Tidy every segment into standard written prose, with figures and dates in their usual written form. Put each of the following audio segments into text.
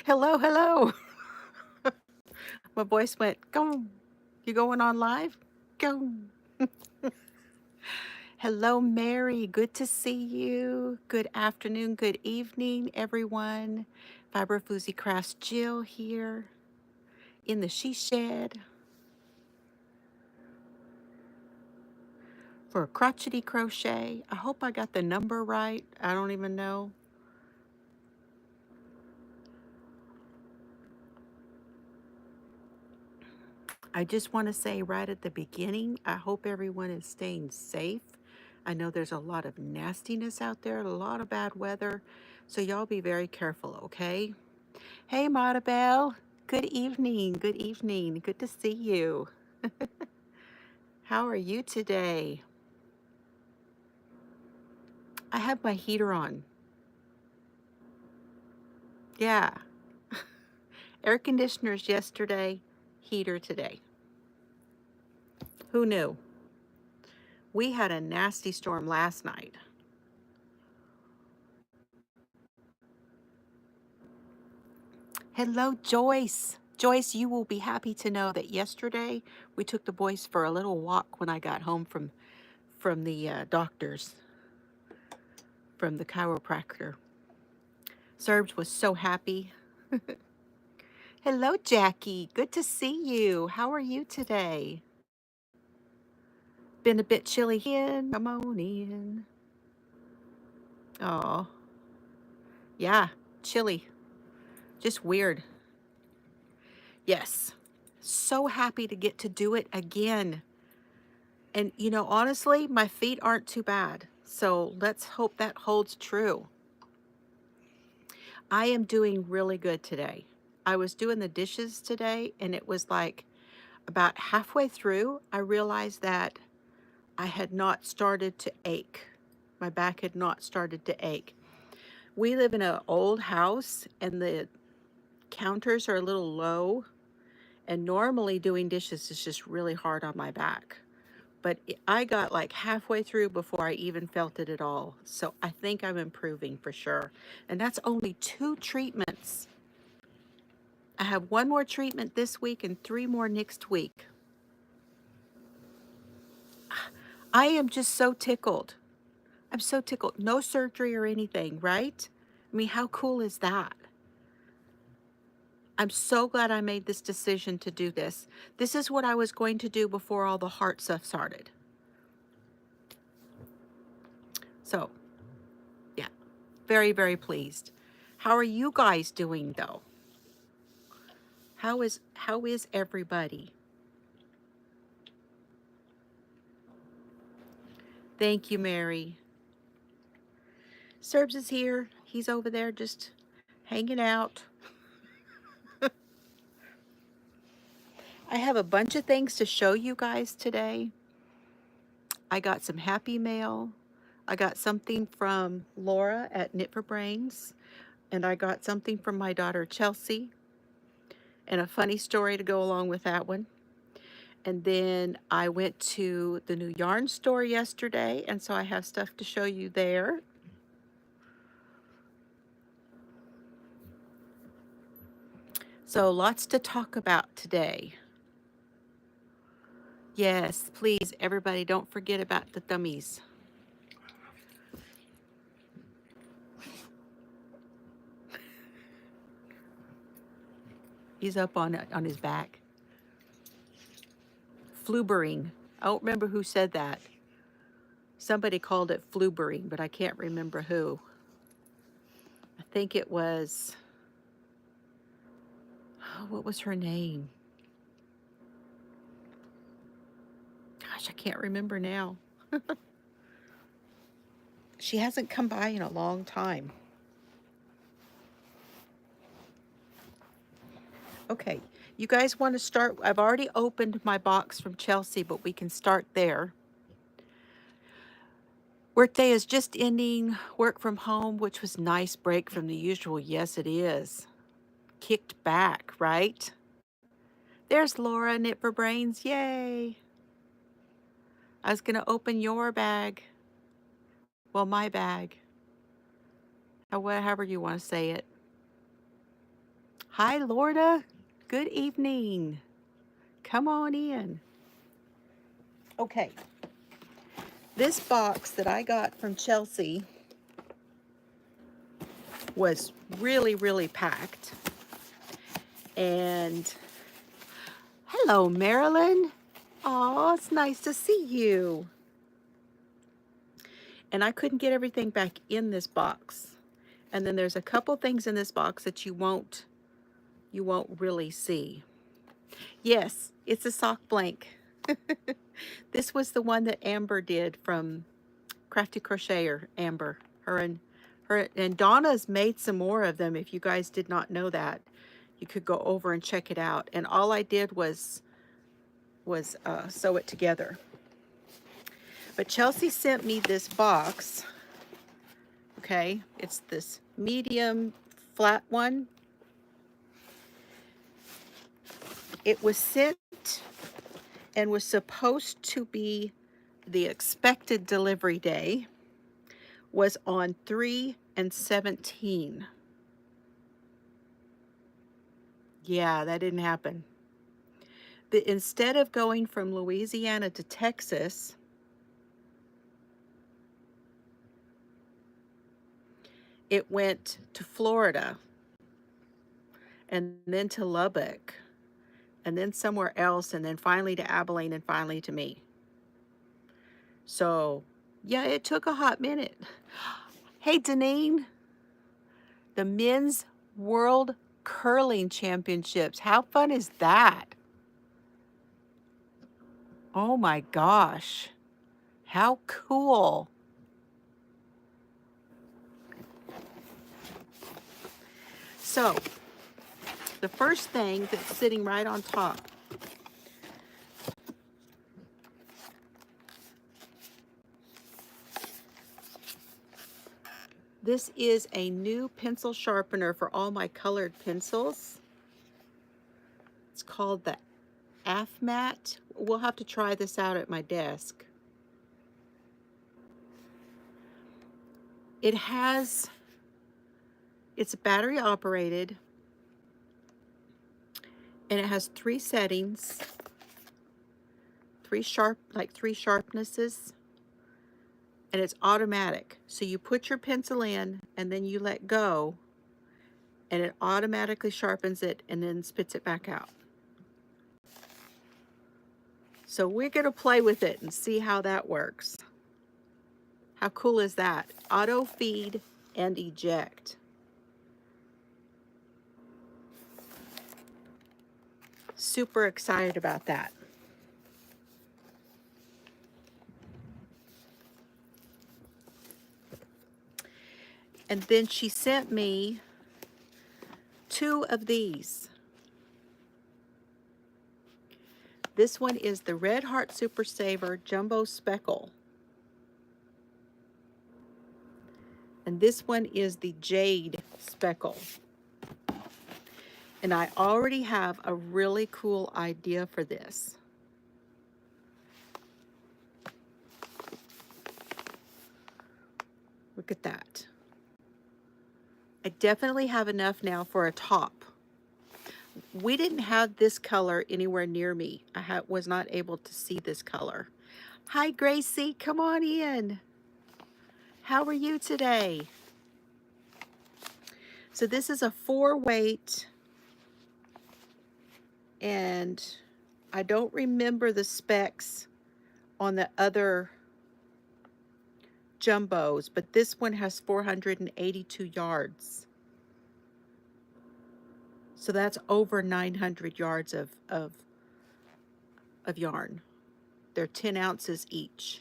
Hello, hello. My voice went, go. You going on live? Go. Hello, Mary. Good to see you. Good afternoon, good evening, everyone. FiberFloozieCrafts Jill here in the she shed for Crotchity Crochet. I hope I got the number right. I don't even know. I just want to say right at the beginning, I hope everyone is staying safe. I know there's a lot of nastiness out there, a lot of bad weather, so y'all be very careful, okay? Hey, Maribel. Good evening. Good evening. Good to see you. How are you today? I have my heater on. Yeah. Air conditioners yesterday, heater today. Who knew? We had a nasty storm last night. Hello, Joyce. Joyce, you will be happy to know that yesterday we took the boys for a little walk when I got home from the doctors, from the chiropractor. Serbs was so happy. Hello, Jackie. Good to see you. How are you today? Been a bit chilly here. Come on in. Oh, yeah, chilly. Just weird. Yes. So happy to get to do it again. And, you know, honestly, my feet aren't too bad. So let's hope that holds true. I am doing really good today. I was doing the dishes today, and it was like about halfway through, I realized that I had not started to ache. My back had not started to ache. We live in an old house, and the counters are a little low, and normally doing dishes is just really hard on my back. But I got like halfway through before I even felt it at all. So I think I'm improving for sure. And that's only 2 treatments. I have 1 more treatment this week and 3 more next week. I am just so tickled. I'm so tickled. No surgery or anything, right? I mean, how cool is that? I'm so glad I made this decision to do this. This is what I was going to do before all the heart stuff started. So, yeah, very, very pleased. How are you guys doing though? How is everybody? Thank you, Mary. Serbs is here. He's over there just hanging out. I have a bunch of things to show you guys today. I got some happy mail. I got something from Laura at Knit for Brains. And I got something from my daughter Chelsea. And a funny story to go along with that one. And then I went to the new yarn store yesterday, and so I have stuff to show you there. So lots to talk about today. Yes, please, everybody, don't forget about the thummies. He's up on his back. Flubering. I don't remember who said that. Somebody called it flubering, but I can't remember who. I think it was, oh, what was her name? Gosh, I can't remember now. She hasn't come by in a long time. Okay, you guys want to start? I've already opened my box from Chelsea, but we can start there. Workday is just ending, work from home, which was nice break from the usual. Yes, it is. Kicked back, right? There's Laura, Knit for Brains. Yay! I was going to open your bag. Well, my bag. However you want to say it. Hi, Lorda. Good evening. Come on in. Okay. This box that I got from Chelsea was really, really packed. And hello, Marilyn. Oh, it's nice to see you. And I couldn't get everything back in this box. And then there's a couple things in this box that you won't really see. Yes, it's a sock blank. This was the one that Amber did from Crafty Crocheter, Amber. Her and Donna's made some more of them. If you guys did not know that, you could go over and check it out. And all I did was sew it together. But Chelsea sent me this box. Okay, it's this medium flat one. It was sent and was supposed to be the expected delivery day was on 3/17. Yeah, that didn't happen. But instead of going from Louisiana to Texas, it went to Florida and then to Lubbock and then somewhere else and then finally to Abilene and finally to me. So, yeah, it took a hot minute. Hey, Deneen, the Men's World Curling Championships. How fun is that? Oh my gosh. How cool. So, the first thing that's sitting right on top, this is a new pencil sharpener for all my colored pencils. It's called the AFMAT. We'll have to try this out at my desk. It's battery operated, and it has 3 settings, 3 sharpnesses, and it's automatic. So you put your pencil in and then you let go, and it automatically sharpens it and then spits it back out. So we're going to play with it and see how that works. How cool is that? Auto feed and eject. Super excited about that. And then she sent me 2 of these. This one is the Red Heart Super Saver Jumbo Speckle. And this one is the Jade Speckle. And I already have a really cool idea for this. Look at that. I definitely have enough now for a top. We didn't have this color anywhere near me. I was not able to see this color. Hi, Gracie. Come on in. How are you today? So this is a 4-weight, and I don't remember the specs on the other jumbos, but this one has 482 yards. So that's over 900 yards of yarn. They're 10 ounces each.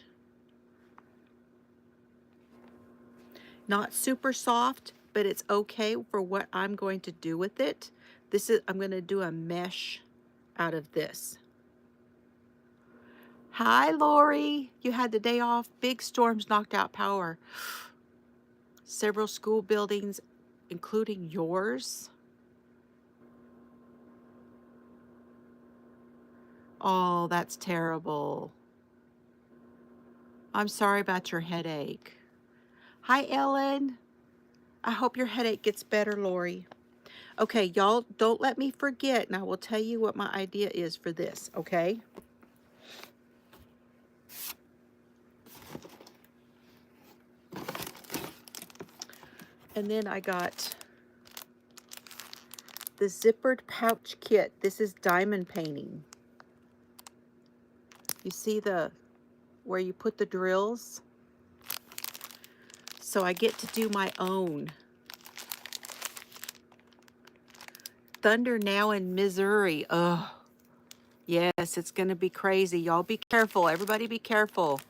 Not super soft, but it's okay for what I'm going to do with it. I'm going to do a mesh out of this. Hi, Lori. You had the day off. Big storms knocked out power. Several school buildings, including yours. Oh, that's terrible. I'm sorry about your headache. Hi, Ellen. I hope your headache gets better, Lori. Okay, y'all, don't let me forget, and I will tell you what my idea is for this, okay? And then I got the zippered pouch kit. This is diamond painting. You see where you put the drills? So I get to do my own. Thunder now in Missouri. Ugh. Yes, it's going to be crazy. Y'all be careful. Everybody be careful.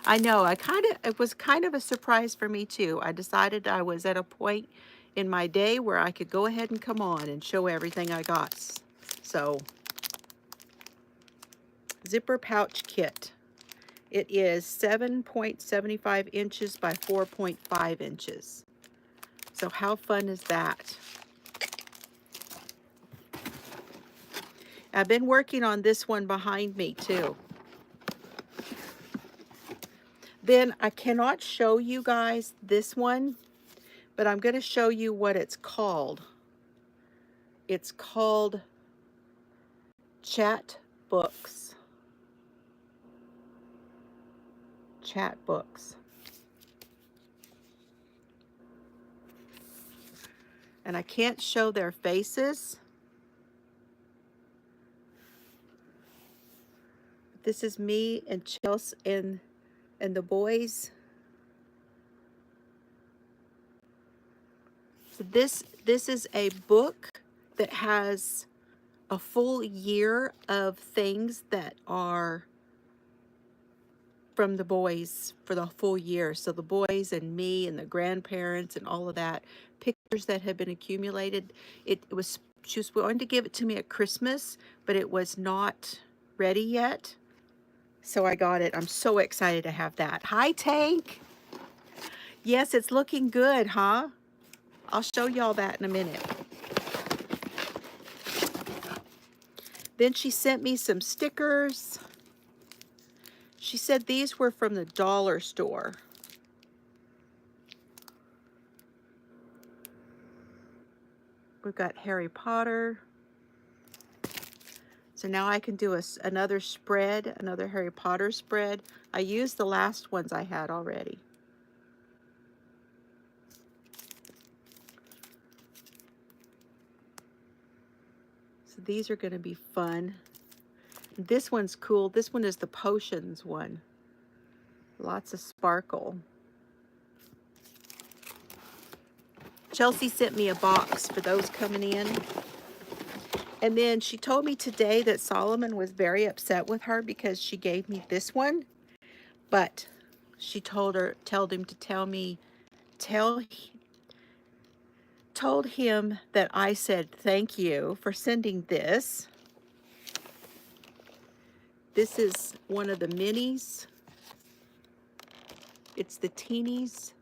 I know, it was kind of a surprise for me too. I decided I was at a point in my day where I could go ahead and come on and show everything I got. So, zipper pouch kit. It is 7.75 inches by 4.5 inches. So how fun is that? I've been working on this one behind me too. Then I cannot show you guys this one, but I'm going to show you what it's called. It's called Chat Books. Chat Books. And I can't show their faces. This is me and Chelsea and the boys. So this is a book that has a full year of things that are from the boys for the full year. So the boys and me and the grandparents and all of that, pictures that have been accumulated. She was going to give it to me at Christmas, but it was not ready yet. So I got it. I'm so excited to have that. Hi, Tank. Yes, it's looking good, huh? I'll show y'all that in a minute. Then she sent me some stickers. She said these were from the dollar store. We've got Harry Potter. So now I can do another spread, another Harry Potter spread. I used the last ones I had already. So these are going to be fun. This one's cool. This one is the potions one. Lots of sparkle. Chelsea sent me a box for those coming in. And then she told me today that Solomon was very upset with her because she gave me this one. But she told him to told him that I said thank you for sending this. This is one of the minis. It's the teenies,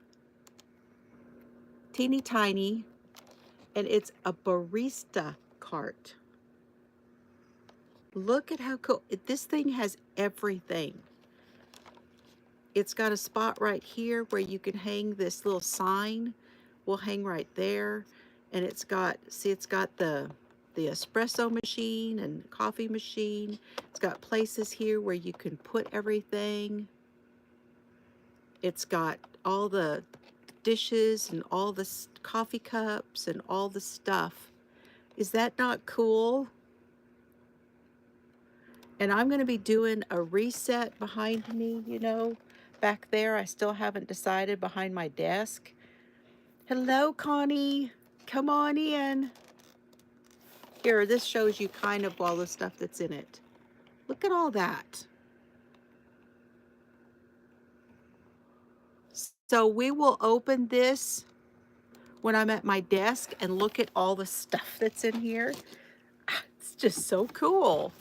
teeny tiny, and it's a barista cart. Look at how cool. This thing has everything. It's got a spot right here where you can hang this little sign. Will hang right there. And it's got, see, it's got the espresso machine and coffee machine. It's got places here where you can put everything. It's got all the dishes and all the coffee cups and all the stuff. Is that not cool? And I'm going to be doing a reset behind me, you know, back there. I still haven't decided, behind my desk. Hello, Connie. Come on in. Here, this shows you kind of all the stuff that's in it. Look at all that. So we will open this when I'm at my desk and look at all the stuff that's in here. It's just so cool.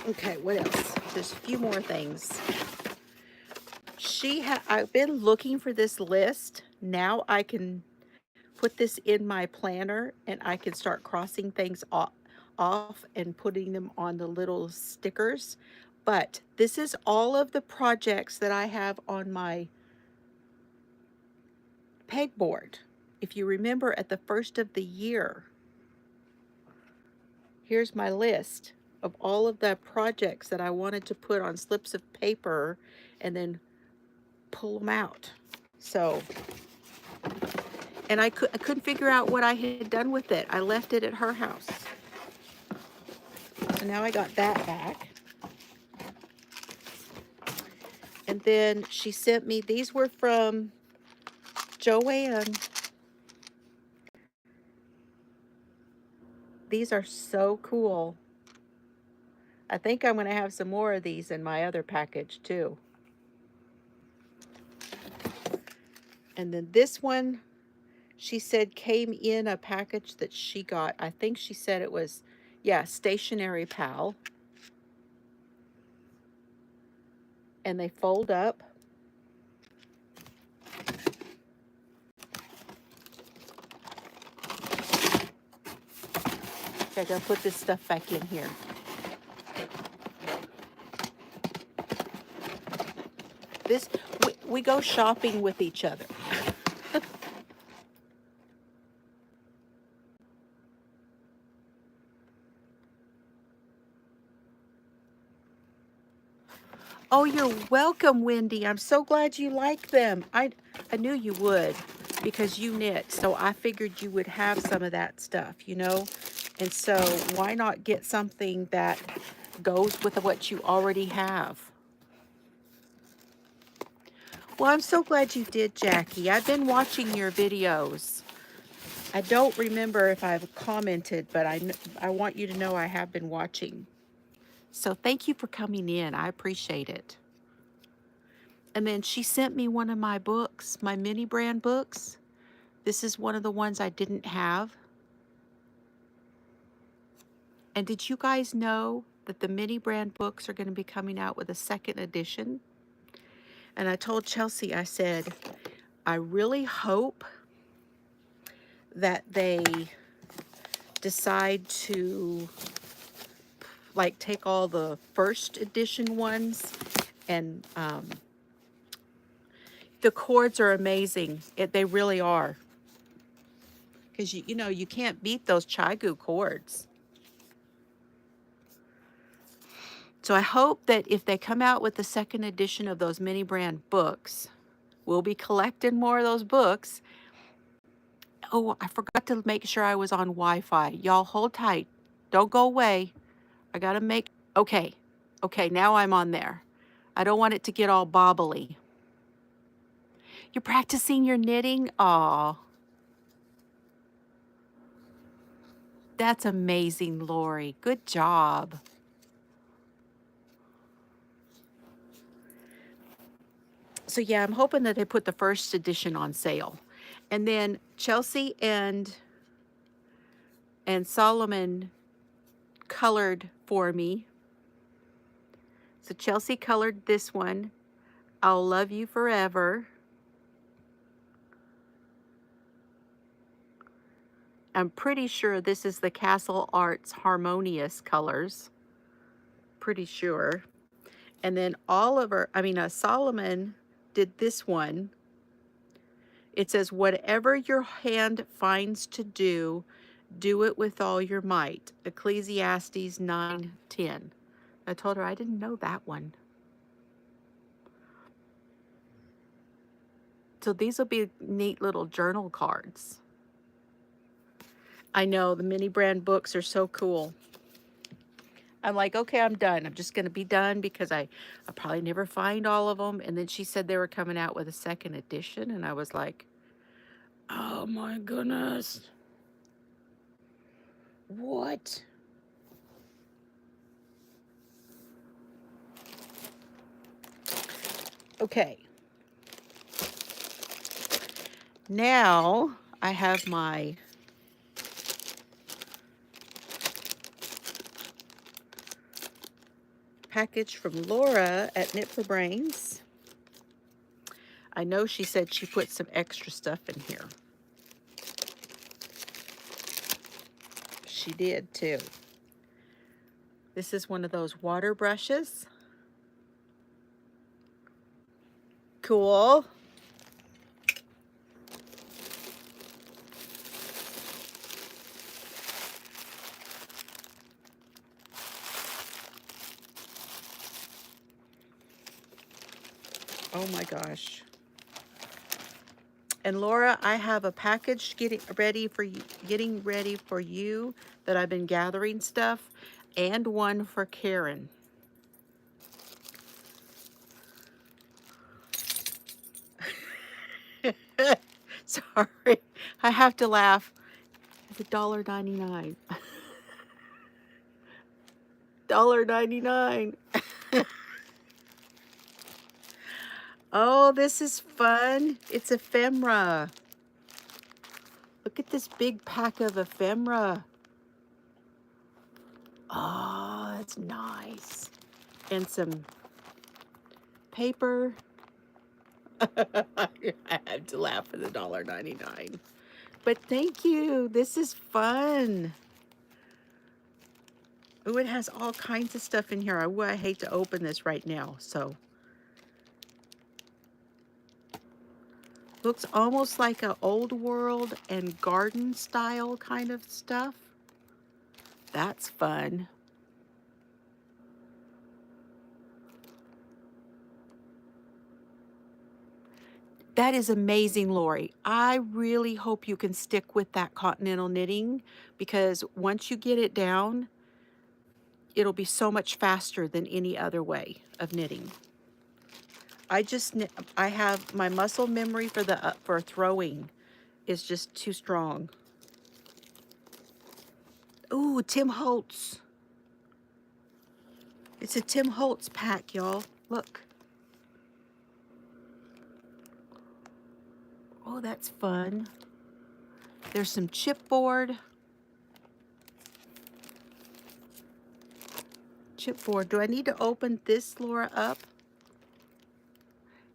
Okay, what else? There's a few more things. I've been looking for this list. Now I can put this in my planner and I can start crossing things off and putting them on the little stickers. But this is all of the projects that I have on my pegboard. If you remember at the first of the year, here's my list of all of the projects that I wanted to put on slips of paper and then pull them out. So, and I couldn't figure out what I had done with it. I left it at her house. So now I got that back. And then she sent me, these were from Joanne. These are so cool. I think I'm going to have some more of these in my other package too. And then this one, she said came in a package that she got. I think she said it was, yeah, Stationery Pal. And they fold up. Okay, I gotta put this stuff back in here. This, we go shopping with each other. Oh, you're welcome, Wendy. I'm so glad you like them. I knew you would because you knit. So I figured you would have some of that stuff, you know? And so why not get something that goes with what you already have? Well, I'm so glad you did, Jackie. I've been watching your videos. I don't remember if I've commented, but I want you to know I have been watching. So thank you for coming in. I appreciate it. And then she sent me one of my books, my mini brand books. This is one of the ones I didn't have. And did you guys know that the mini brand books are going to be coming out with a second edition? And I told Chelsea, I said, I really hope that they decide to like take all the first edition ones, and the cords are amazing. They really are. Because you know, you can't beat those Chigu cords. So I hope that if they come out with the second edition of those mini brand books, we'll be collecting more of those books. Oh, I forgot to make sure I was on Wi-Fi. Y'all hold tight. Don't go away. I gotta make, okay. Okay, now I'm on there. I don't want it to get all bobbly. You're practicing your knitting? Aw. That's amazing, Lori. Good job. So yeah, I'm hoping that they put the first edition on sale. And then Chelsea and Solomon colored for me. So Chelsea colored this one, I'll Love You Forever. I'm pretty sure this is the Castle Arts Harmonious colors. Pretty sure. And then Solomon did this one. It says, whatever your hand finds to do, do it with all your might. Ecclesiastes 9:10. I told her I didn't know that one. So these will be neat little journal cards. I know, the mini brand books are so cool. I'm like, okay, I'm done. I'm just going to be done because I'll probably never find all of them. And then she said they were coming out with a second edition. And I was like, oh my goodness. What? Okay. Now I have my package from Laura at Knit for Brains. I know she said she put some extra stuff in here. She did too. This is one of those water brushes. Cool. Oh my gosh. And Laura, I have a package getting ready for you that I've been gathering stuff, and one for Karen. Sorry, I have to laugh. It's $1.99. $1.99. Oh, this is fun. It's ephemera. Look at this big pack of ephemera. Oh, that's nice. And some paper. I have to laugh at the $1.99. But thank you. This is fun. Oh, it has all kinds of stuff in here. I hate to open this right now. So, looks almost like an old world and garden style kind of stuff. That's fun. That is amazing, Lori. I really hope you can stick with that continental knitting, because once you get it down, it'll be so much faster than any other way of knitting. I have my muscle memory for throwing is just too strong. Ooh, Tim Holtz. It's a Tim Holtz pack, y'all. Look. Oh, that's fun. There's some chipboard. Chipboard. Do I need to open this, Laura, up?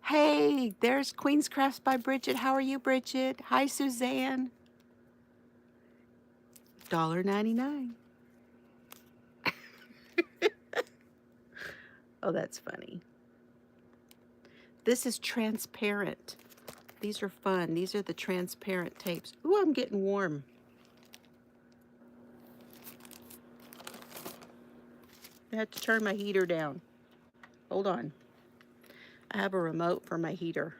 Hey, there's Queen's Crafts by Bridget. How are you, Bridget? Hi, Suzanne. $1.99. Oh, that's funny. This is transparent. These are fun. These are the transparent tapes. Ooh, I'm getting warm. I had to turn my heater down. Hold on. I have a remote for my heater.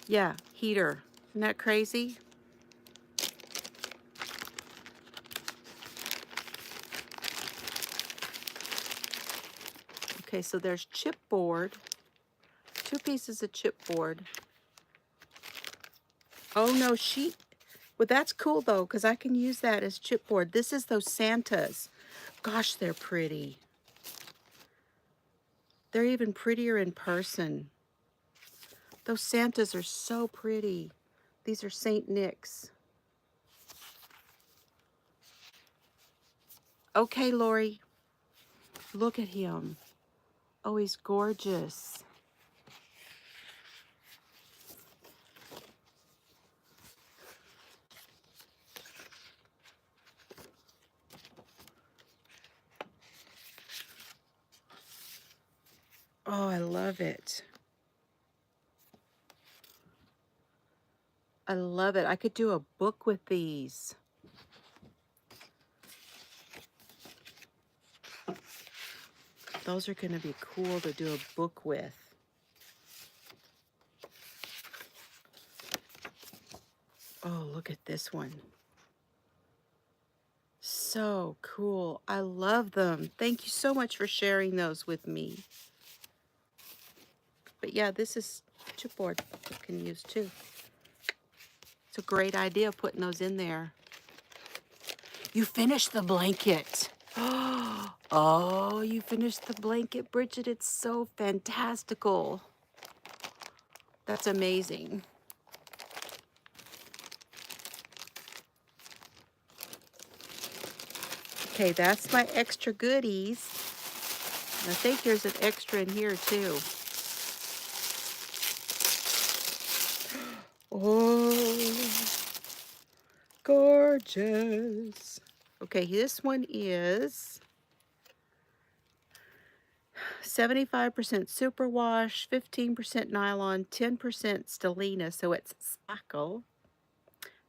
Yeah, heater. Isn't that crazy? Okay, so there's chipboard. 2 pieces of chipboard. Oh no, sheet. Well, that's cool though, because I can use that as chipboard. This is those Santas. Gosh, they're pretty. They're even prettier in person. Those Santas are so pretty. These are St. Nick's. Okay, Lori. Look at him. Oh, he's gorgeous. Oh, I love it. I love it. I could do a book with these. Those are going to be cool to do a book with. Oh, look at this one. So cool. I love them. Thank you so much for sharing those with me. But yeah, this is chipboard you can use too. It's a great idea putting those in there. You finished the blanket. Oh, you finished the blanket, Bridget. It's so fantastical. That's amazing. Okay, that's my extra goodies. And I think there's an extra in here too. Oh, gorgeous. Okay, this one is 75% superwash, 15% nylon, 10% stellina, so it's spackle.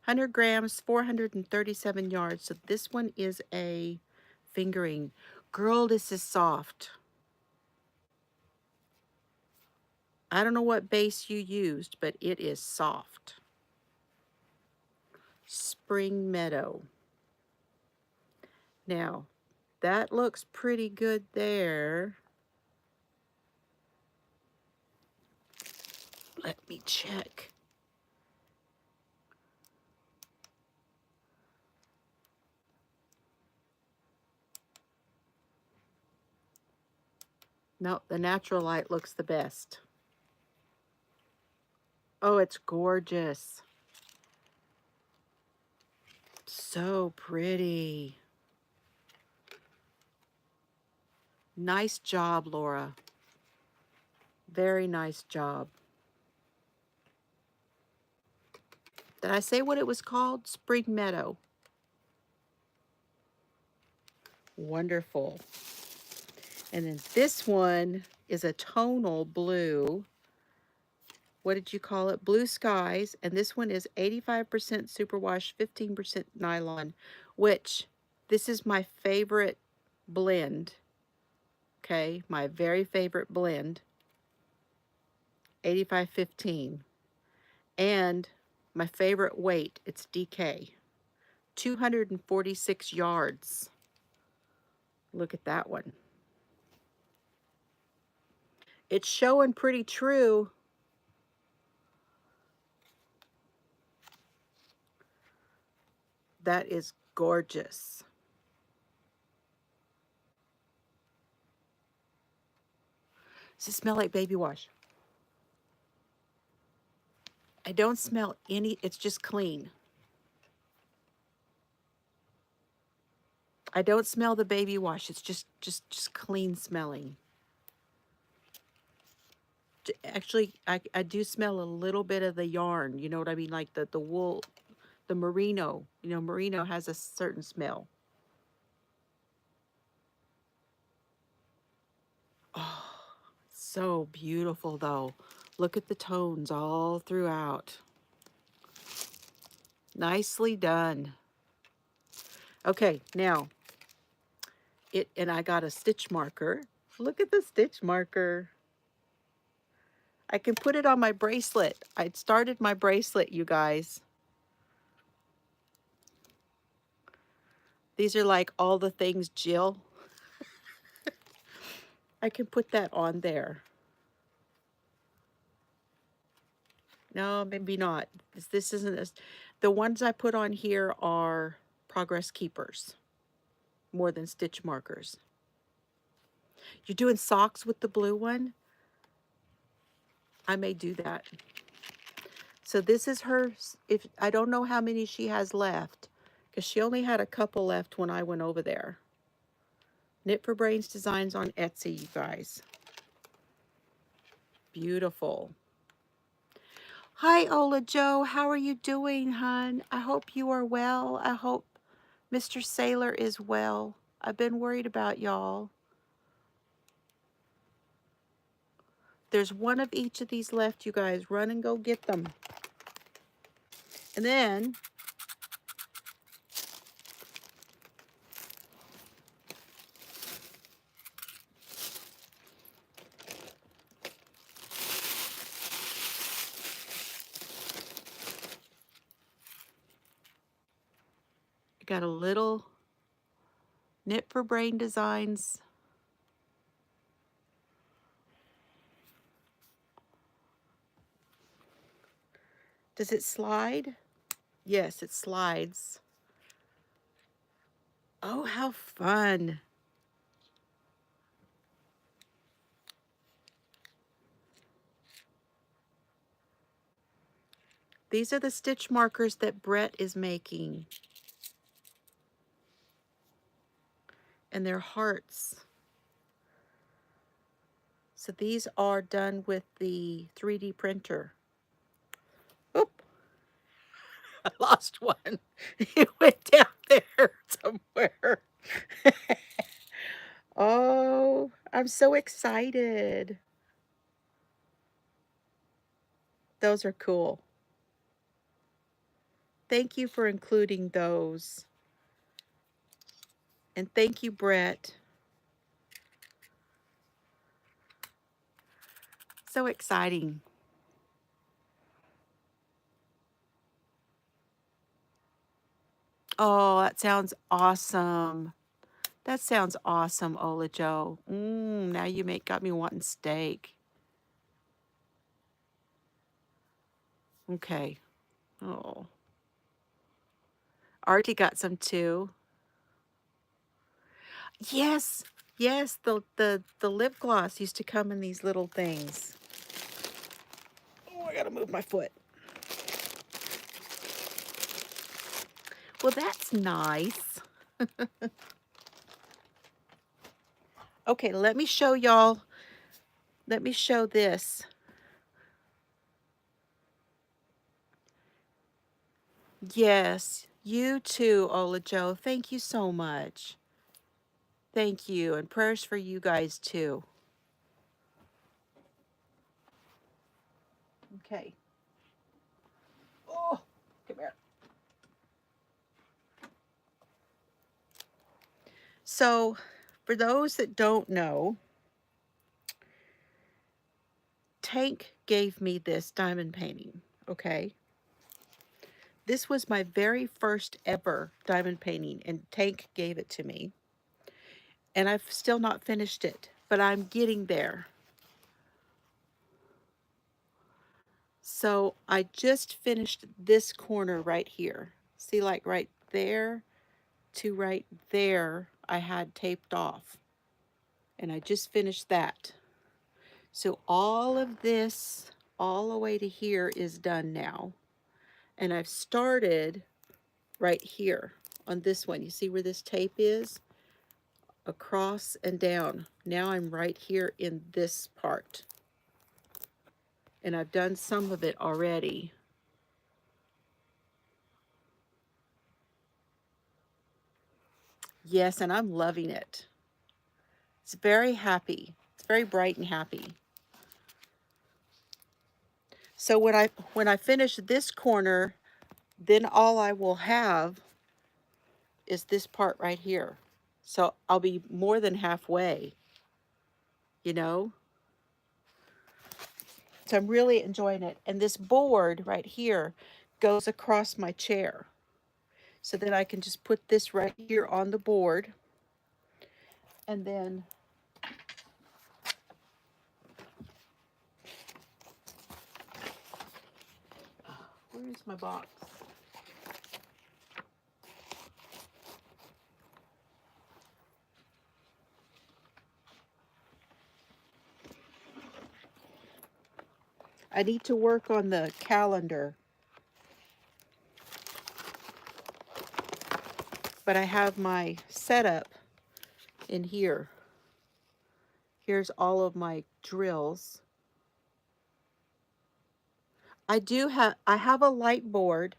100 grams, 437 yards. So this one is a fingering. Girl, this is soft. I don't know what base you used, but it is soft. Spring Meadow. Now, that looks pretty good there. Let me check. No, the natural light looks the best. Oh, it's gorgeous. So pretty. Nice job, Laura. Very nice job. Did I say what it was called? Spring Meadow. Wonderful. And then this one is a tonal blue. What did you call it? Blue Skies. And this one is 85% superwash, 15% nylon, which this is my favorite blend. Okay, my very favorite blend. 85-15. And my favorite weight, it's DK. 246 yards. Look at that one. It's showing pretty true. That is gorgeous. Does it smell like baby wash? I don't smell any, it's just clean. I don't smell the baby wash. It's just clean smelling. Actually, I do smell a little bit of the yarn. You know what I mean? Like the wool, the merino. You know, merino has a certain smell. Oh, so beautiful though. Look at the tones all throughout. Nicely done. Okay, now and I got a stitch marker. Look at the stitch marker. I can put it on my bracelet. I started my bracelet, you guys. These are like all the things Jill. I can put that on there. No, maybe not. This isn't the ones I put on here are progress keepers more than stitch markers. You're doing socks with the blue one? I may do that. So this is her, if I don't know how many she has left, because she only had a couple left when I went over there. Knit for Brains Designs on Etsy, you guys. Beautiful. Hi, Ola Joe. How are you doing, hon? I hope you are well. I hope Mr. Sailor is well. I've been worried about y'all. There's one of each of these left, you guys. Run and go get them. And then I got a little Knit for Brain Designs. Does it slide? Yes, it slides. Oh, how fun. These are the stitch markers that Brett is making. And they're hearts. So these are done with the 3D printer. Oop. I lost one. It went down. there somewhere. Oh, I'm so excited. Those are cool. Thank you for including those. And thank you, Brett. So exciting. Oh, that sounds awesome. That sounds awesome, Ola Joe. Now you got me wanting steak. Okay. Oh. Artie got some too. Yes. Yes, the lip gloss used to come in these little things. Oh, I gotta move my foot. Well, that's nice. Okay, let me show y'all. Let me show this. Yes, you too, Ola Joe. Thank you so much. Thank you, and prayers for you guys too. Okay. Oh, come here. So, for those that don't know, Tank gave me this diamond painting, okay? This was my very first ever diamond painting, and Tank gave it to me. And I've still not finished it, but I'm getting there. So I just finished this corner right here. See, like right there to right there, I had taped off. And I just finished that. So all of this, all the way to here, is done now. And I've started right here on this one. You see where this tape is? Across and down. Now I'm right here in this part. And I've done some of it already. Yes, and I'm loving it. It's very happy. It's very bright and happy. So when I finish this corner, then all I will have is this part right here. So I'll be more than halfway, you know? So I'm really enjoying it. And this board right here goes across my chair. So then I can just put this right here on the board. And then where is my box? I need to work on the calendar. But I have my setup in here. Here's all of my drills. I have a light board,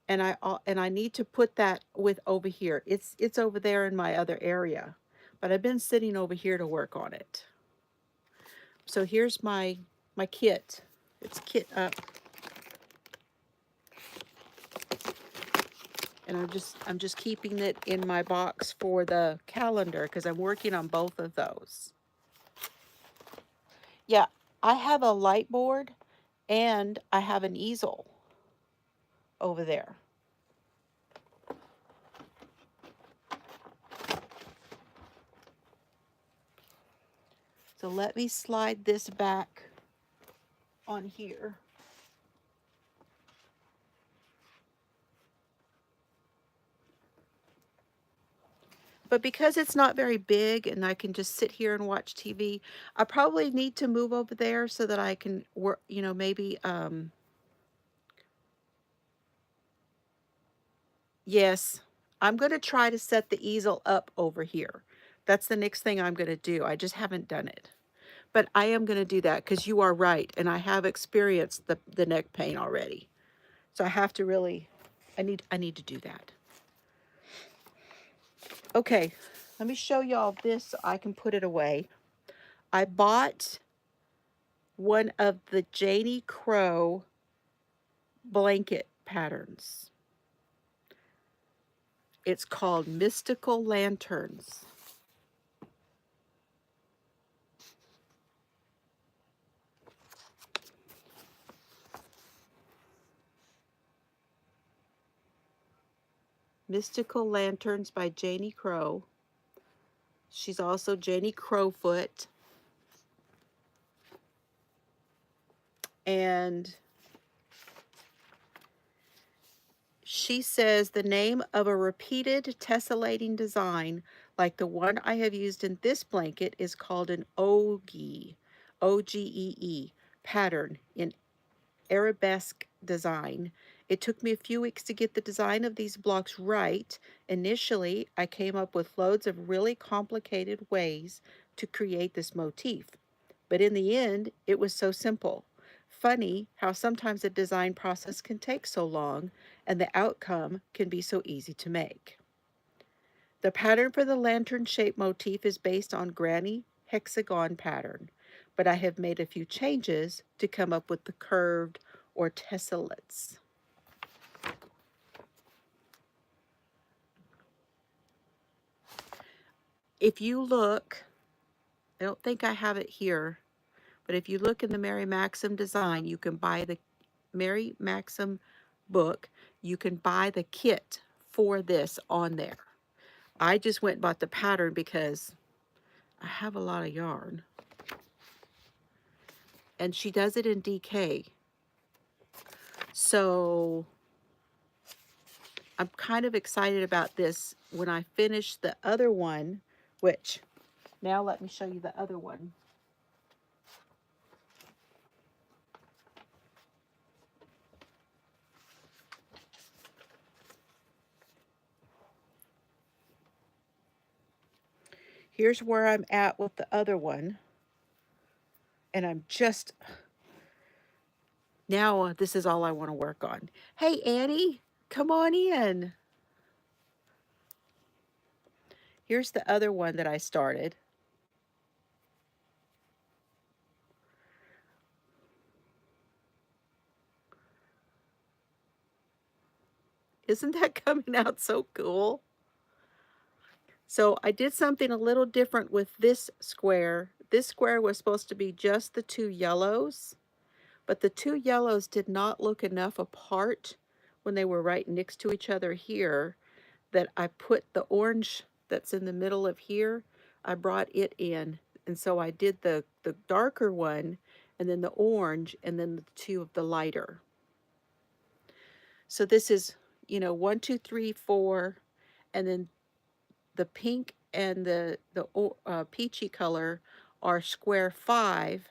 and I need to put that with over here. It's over there in my other area, but I've been sitting over here to work on it. So here's my kit. It's kit up. And I'm just keeping it in my box for the calendar because I'm working on both of those. Yeah, I have a light board and I have an easel over there. So let me slide this back on here. But because it's not very big and I can just sit here and watch TV, I probably need to move over there so that I can work, you know, maybe, yes, I'm going to try to set the easel up over here. That's the next thing I'm going to do. I just haven't done it. But I am going to do that because you are right. And I have experienced the neck pain already. So I have to really, I need to do that. Okay, let me show y'all this so I can put it away. I bought one of the Janie Crow blanket patterns. It's called Mystical Lanterns. Mystical Lanterns by Janie Crow. She's also Janie Crowfoot. And she says the name of a repeated tessellating design like the one I have used in this blanket is called an Ogee, O-G-E-E pattern in arabesque design. It took me a few weeks to get the design of these blocks right. Initially, I came up with loads of really complicated ways to create this motif. But in the end, it was so simple. Funny how sometimes the design process can take so long and the outcome can be so easy to make. The pattern for the lantern-shaped motif is based on Granny hexagon pattern, but I have made a few changes to come up with the curved or tessellates. If you look, I don't think I have it here, but if you look in the Mary Maxim design, you can buy the Mary Maxim book. You can buy the kit for this on there. I just went and bought the pattern because I have a lot of yarn. And she does it in DK. So I'm kind of excited about this when I finish the other one, which now let me show you the other one. Here's where I'm at with the other one. And I'm just, now this is all I want to work on. Hey, Annie, come on in. Here's the other one that I started. Isn't that coming out so cool? So I did something a little different with this square. This square was supposed to be just the two yellows, but the two yellows did not look enough apart when they were right next to each other here that I put the orange that's in the middle of here, I brought it in. And so I did the darker one and then the orange and then the two of the lighter. So this is, you know, 1, 2, 3, 4, and then the pink and the peachy color are square 5,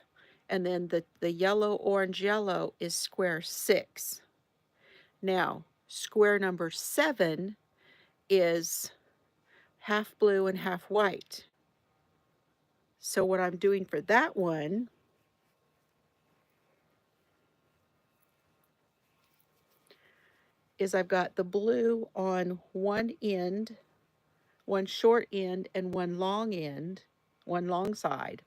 and then the yellow, orange, yellow is square 6. Now, square number 7 is half blue and half white. So what I'm doing for that one is I've got the blue on one end, one short end and one long end, one long side,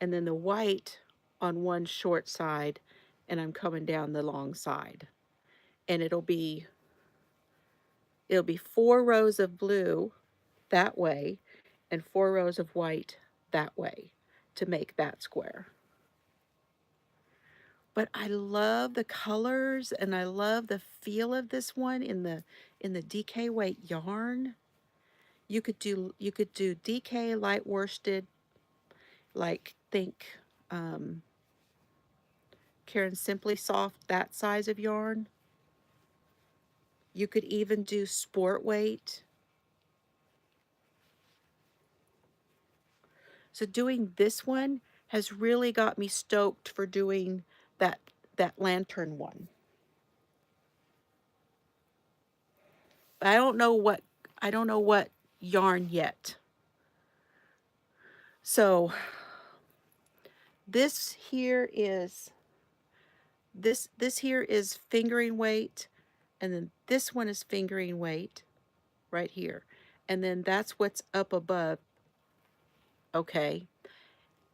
and then the white on one short side, and I'm coming down the long side. And it'll be 4 rows of blue that way and 4 rows of white that way to make that square. But I love the colors and I love the feel of this one in the DK weight yarn. You could do DK light worsted, like think Karen Simply Soft, that size of yarn. You could even do sport weight. So doing this one has really got me stoked for doing that lantern one. I don't know what yarn yet. So this here is fingering weight, and then this one is fingering weight right here. And then that's what's up above. Okay.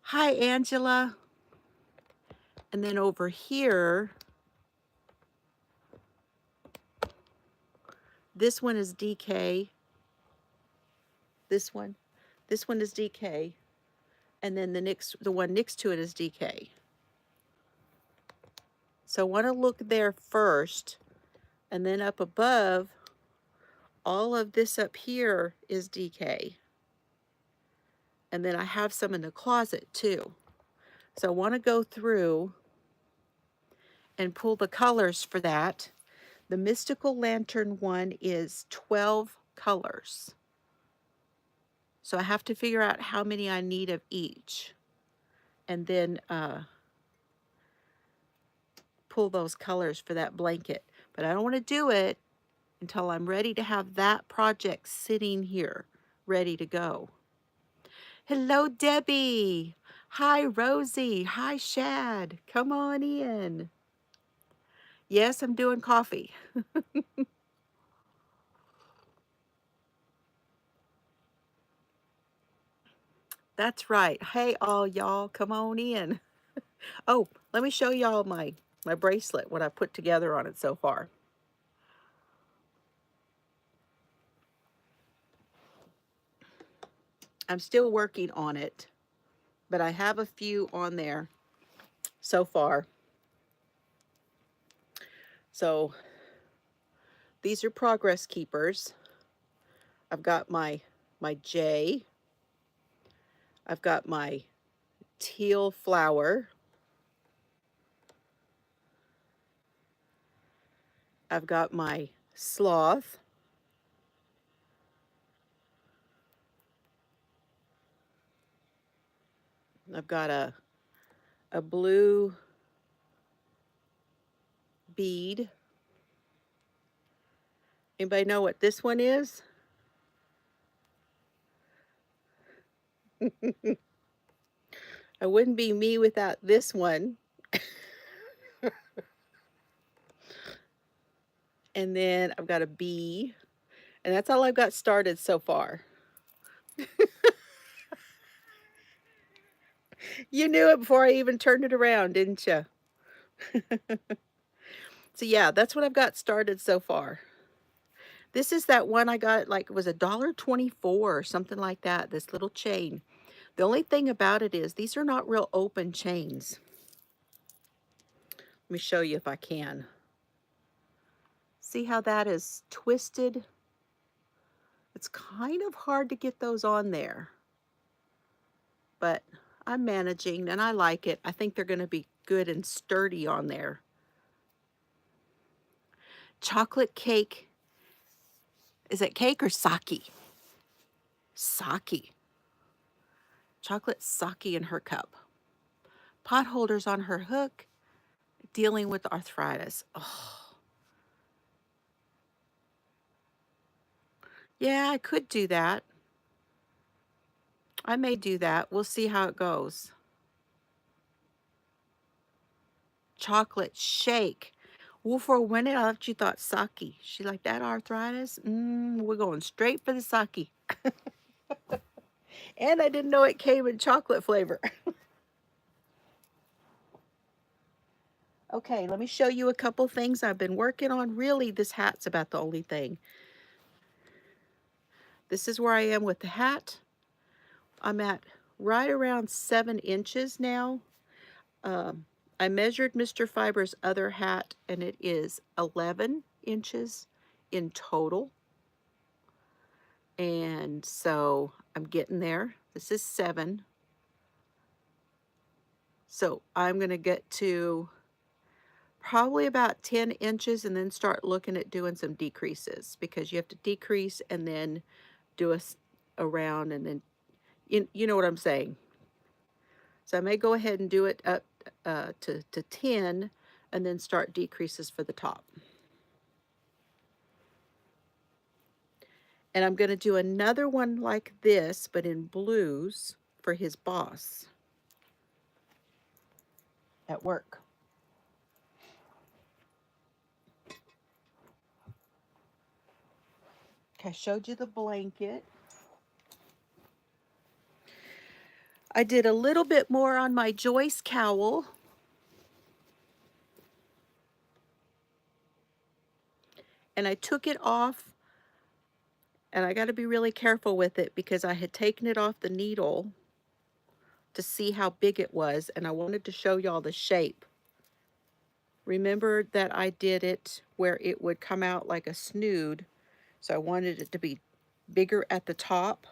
Hi, Angela. And then over here, this one is DK. This one is DK. And then the one next to it is DK. So I want to look there first, and then up above, all of this up here is DK. And then I have some in the closet too. So I want to go through and pull the colors for that. The Mystical Lantern one is 12 colors. So I have to figure out how many I need of each. And then pull those colors for that blanket. But I don't want to do it until I'm ready to have that project sitting here, ready to go. Hello, Debbie. Hi, Rosie. Hi, Shad. Come on in. Yes, I'm doing coffee. That's right. Hey, all y'all, come on in. Oh, let me show y'all my bracelet, what I put together on it so far. I'm still working on it, but I have a few on there so far. So these are progress keepers. I've got my J. I've got my teal flower. I've got my sloth. I've got a blue bead. Anybody know what this one is? I wouldn't be me without this one. And then I've got a bee. And that's all I've got started so far. You knew it before I even turned it around, didn't you? So yeah, that's what I've got started so far. This is that one I got, like, it was $1.24 or something like that, this little chain. The only thing about it is these are not real open chains. Let me show you if I can. See how that is twisted? It's kind of hard to get those on there, but I'm managing and I like it. I think they're going to be good and sturdy on there. Chocolate cake. Is it cake or sake? Sake. Chocolate sake in her cup. Pot holders on her hook. Dealing with arthritis. Oh. Yeah, I could do that. I may do that. We'll see how it goes. Chocolate shake. Well, for a minute, I thought you thought sake. She like that arthritis? We're going straight for the sake. And I didn't know it came in chocolate flavor. Okay, let me show you a couple things I've been working on. Really, this hat's about the only thing. This is where I am with the hat. I'm at right around 7 inches now. I measured Mr. Fiber's other hat, and it is 11 inches in total. And so I'm getting there. This is 7. So I'm going to get to probably about 10 inches and then start looking at doing some decreases, because you have to decrease and then do a round, and then you know what I'm saying. So I may go ahead and do it up to 10 and then start decreases for the top. And I'm going to do another one like this, but in blues for his boss at work. I showed you the blanket. I did a little bit more on my Joyce cowl. And I took it off, and I got to be really careful with it because I had taken it off the needle to see how big it was, and I wanted to show y'all the shape. Remember that I did it where it would come out like a snood, so I wanted it to be bigger at the top.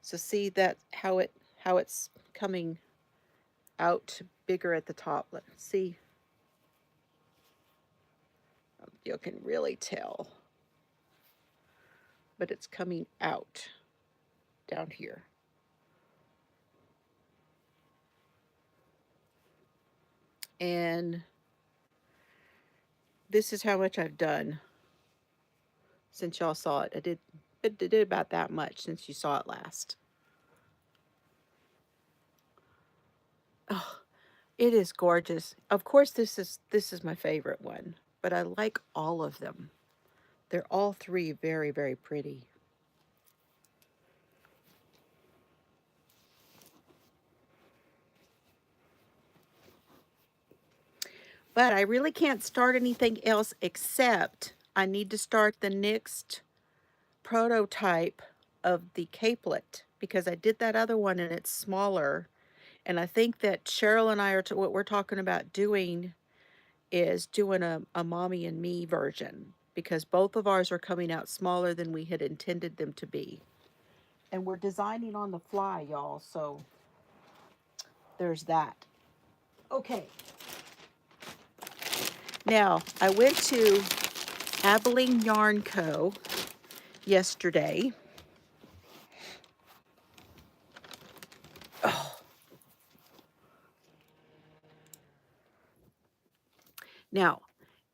So see that how it's coming out bigger at the top. Let's see. You can really tell. But it's coming out down here. And this is how much I've done since y'all saw it. It did about that much since you saw it last. Oh, it is gorgeous. Of course, this is my favorite one, but I like all of them. They're all three very, very pretty. But I really can't start anything else except I need to start the next prototype of the capelet because I did that other one and it's smaller. And I think that Cheryl and I are what we're talking about doing is doing a mommy and me version because both of ours are coming out smaller than we had intended them to be. And we're designing on the fly, y'all, so there's that. Okay. Now, I went to Abilene Yarn Co. yesterday. Oh. Now,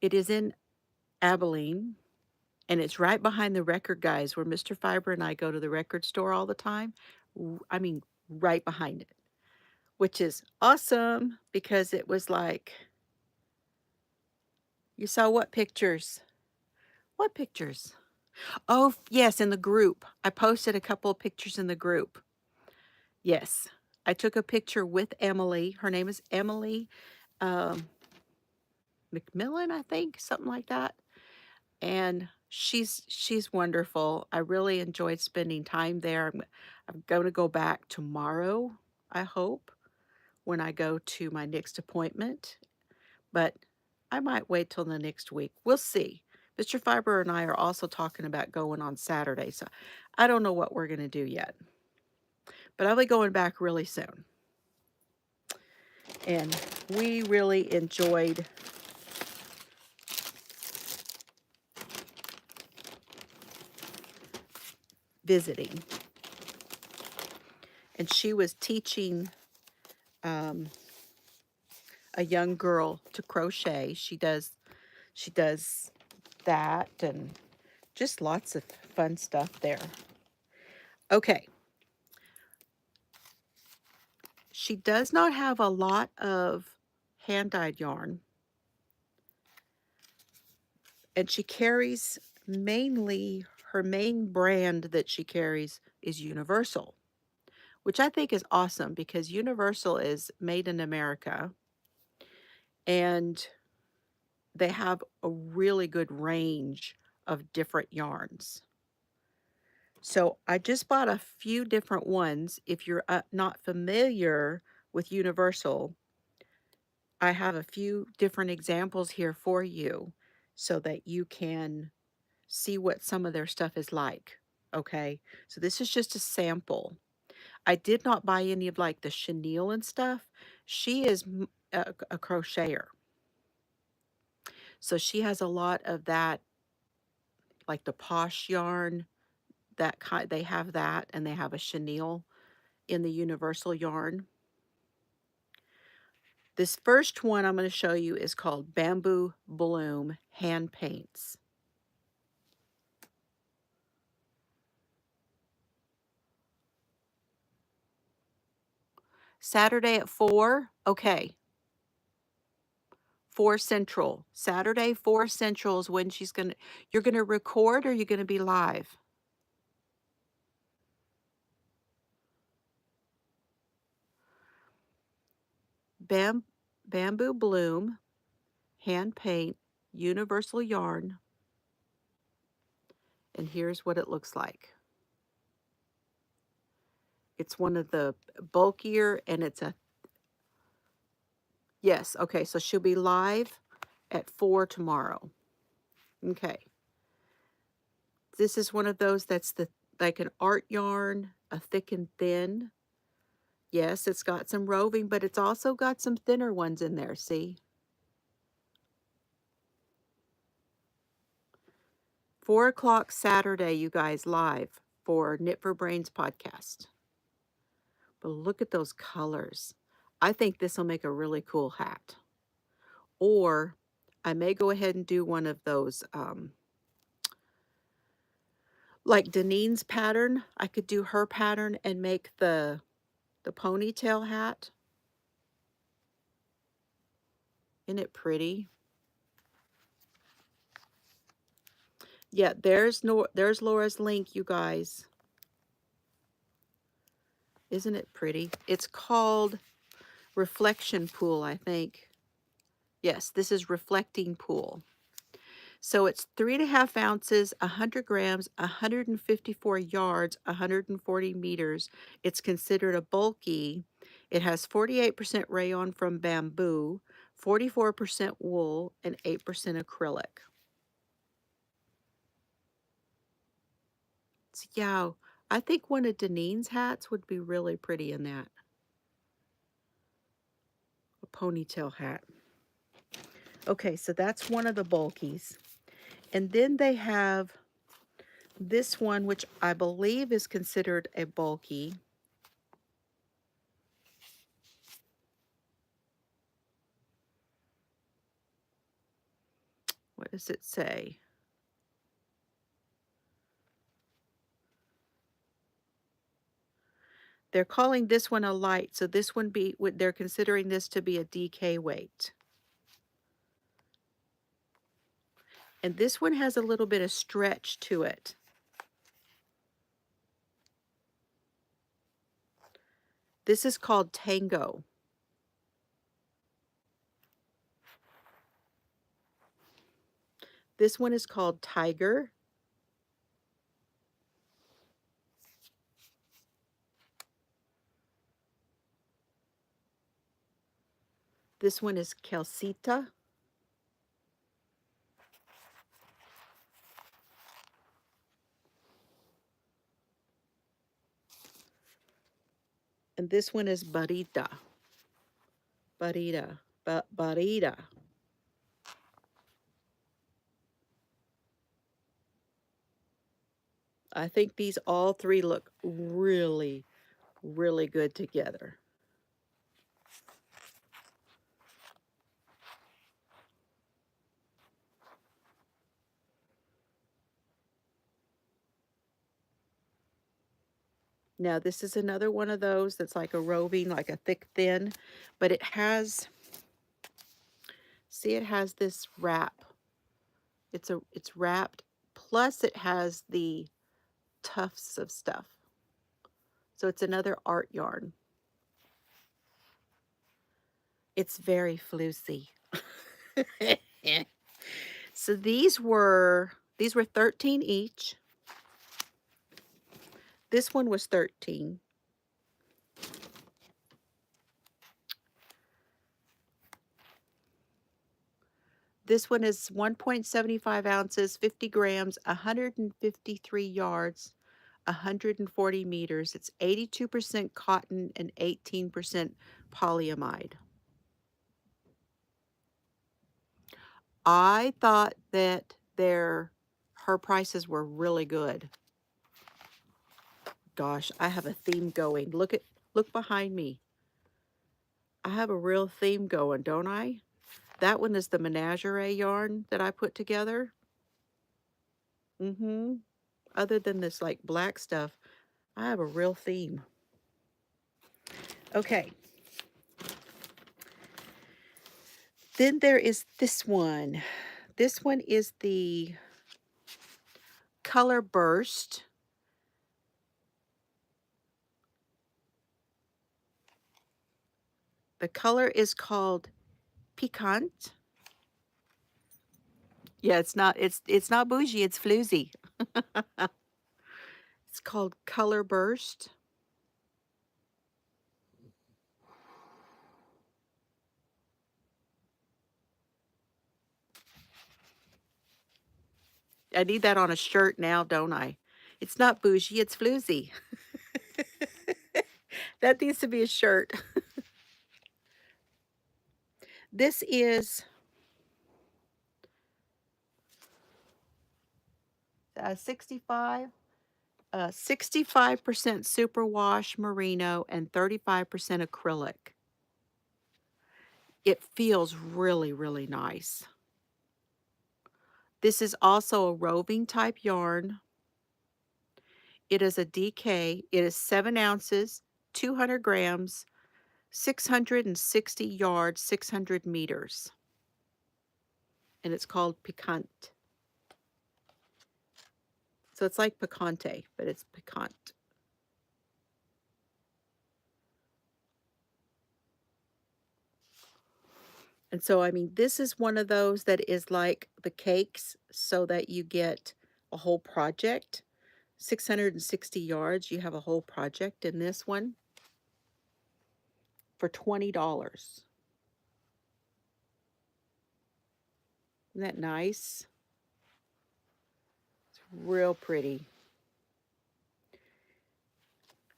it is in Abilene, and it's right behind the Record Guys where Mr. Fiber and I go to the record store all the time. I mean, right behind it, which is awesome because it was like, you saw what pictures? What pictures? Oh, yes, in the group. I posted a couple of pictures in the group. Yes, I took a picture with Emily. Her name is Emily McMillan, I think, something like that. And she's wonderful. I really enjoyed spending time there. I'm going to go back tomorrow, I hope, when I go to my next appointment. But I might wait till the next week. We'll see. Mr. Fiber and I are also talking about going on Saturday, so I don't know what we're going to do yet. But I'll be going back really soon. And we really enjoyed visiting. And she was teaching a young girl to crochet. She does that and just lots of fun stuff there. Okay. She does not have a lot of hand-dyed yarn. And she carries mainly, her main brand that she carries is Universal, which I think is awesome because Universal is made in America and they have a really good range of different yarns. So I just bought a few different ones. If you're not familiar with Universal, I have a few different examples here for you so that you can see what some of their stuff is like. Okay, so this is just a sample. I did not buy any of like the chenille and stuff. She is a crocheter. So she has a lot of that, like the posh yarn, that kind, they have that, and they have a chenille in the Universal yarn. This first one I'm going to show you is called Bamboo Bloom Hand Paints. Saturday at 4? Okay. 4 Central. Saturday, 4 Central is when you're gonna record or you're gonna be live? Bam Bamboo Bloom, hand paint, universal yarn, and here's what it looks like. It's one of the bulkier, and it's a yes, okay, so she'll be live at 4 tomorrow. Okay. This is one of those that's like an art yarn, a thick and thin. Yes, it's got some roving, but it's also got some thinner ones in there, see? 4 o'clock Saturday, you guys, live for Knit for Brains podcast. But look at those colors. I think this will make a really cool hat. Or I may go ahead and do one of those, like Denine's pattern. I could do her pattern and make the ponytail hat. Isn't it pretty? Yeah, there's Laura's link, you guys. Isn't it pretty? It's called Reflection Pool, I think. Yes, this is Reflecting Pool. So it's 3.5 ounces, 100 grams, 154 yards, 140 meters. It's considered a bulky. It has 48% rayon from bamboo, 44% wool, and 8% acrylic. So yeah, I think one of Denine's hats would be really pretty in that. A ponytail hat. Okay, so that's one of the bulkies. And then they have this one, which I believe is considered a bulky. What does it say? They're calling this one a light, so this one they're considering this to be a DK weight. And this one has a little bit of stretch to it. This is called Tango. This one is called Tiger. This one is Calcita. And this one is Barita. Barita. Barita. I think these all three look really, really good together. Now, this is another one of those that's like a roving, like a thick thin, but it has, see, it has this wrap. It's wrapped, plus it has the tufts of stuff. So it's another art yarn. It's very floosy. So these were 13 each. This one was 13. This one is 1.75 ounces, 50 grams, 153 yards, 140 meters. It's 82% cotton and 18% polyamide. I thought that her prices were really good. Gosh, I have a theme going. Look behind me. I have a real theme going, don't I? That one is the menagerie yarn that I put together. Other than this like black stuff, I have a real theme. Okay, Then there is this one. This one is the Color Burst. The color is called Piquant. Yeah, it's not bougie, it's floozy. It's called Color Burst. I need that on a shirt now, don't I? It's not bougie, it's floozy. That needs to be a shirt. This is 65, 65% superwash merino and 35% acrylic. It feels really, really nice. This is also a roving type yarn. It is a DK. It is 7 ounces, 200 grams, 660 yards, 600 meters. And it's called Piquant. So it's like picante, but it's piquant. And so, I mean, this is one of those that is like the cakes so that you get a whole project. 660 yards, you have a whole project in this one for $20. Isn't that nice? It's real pretty.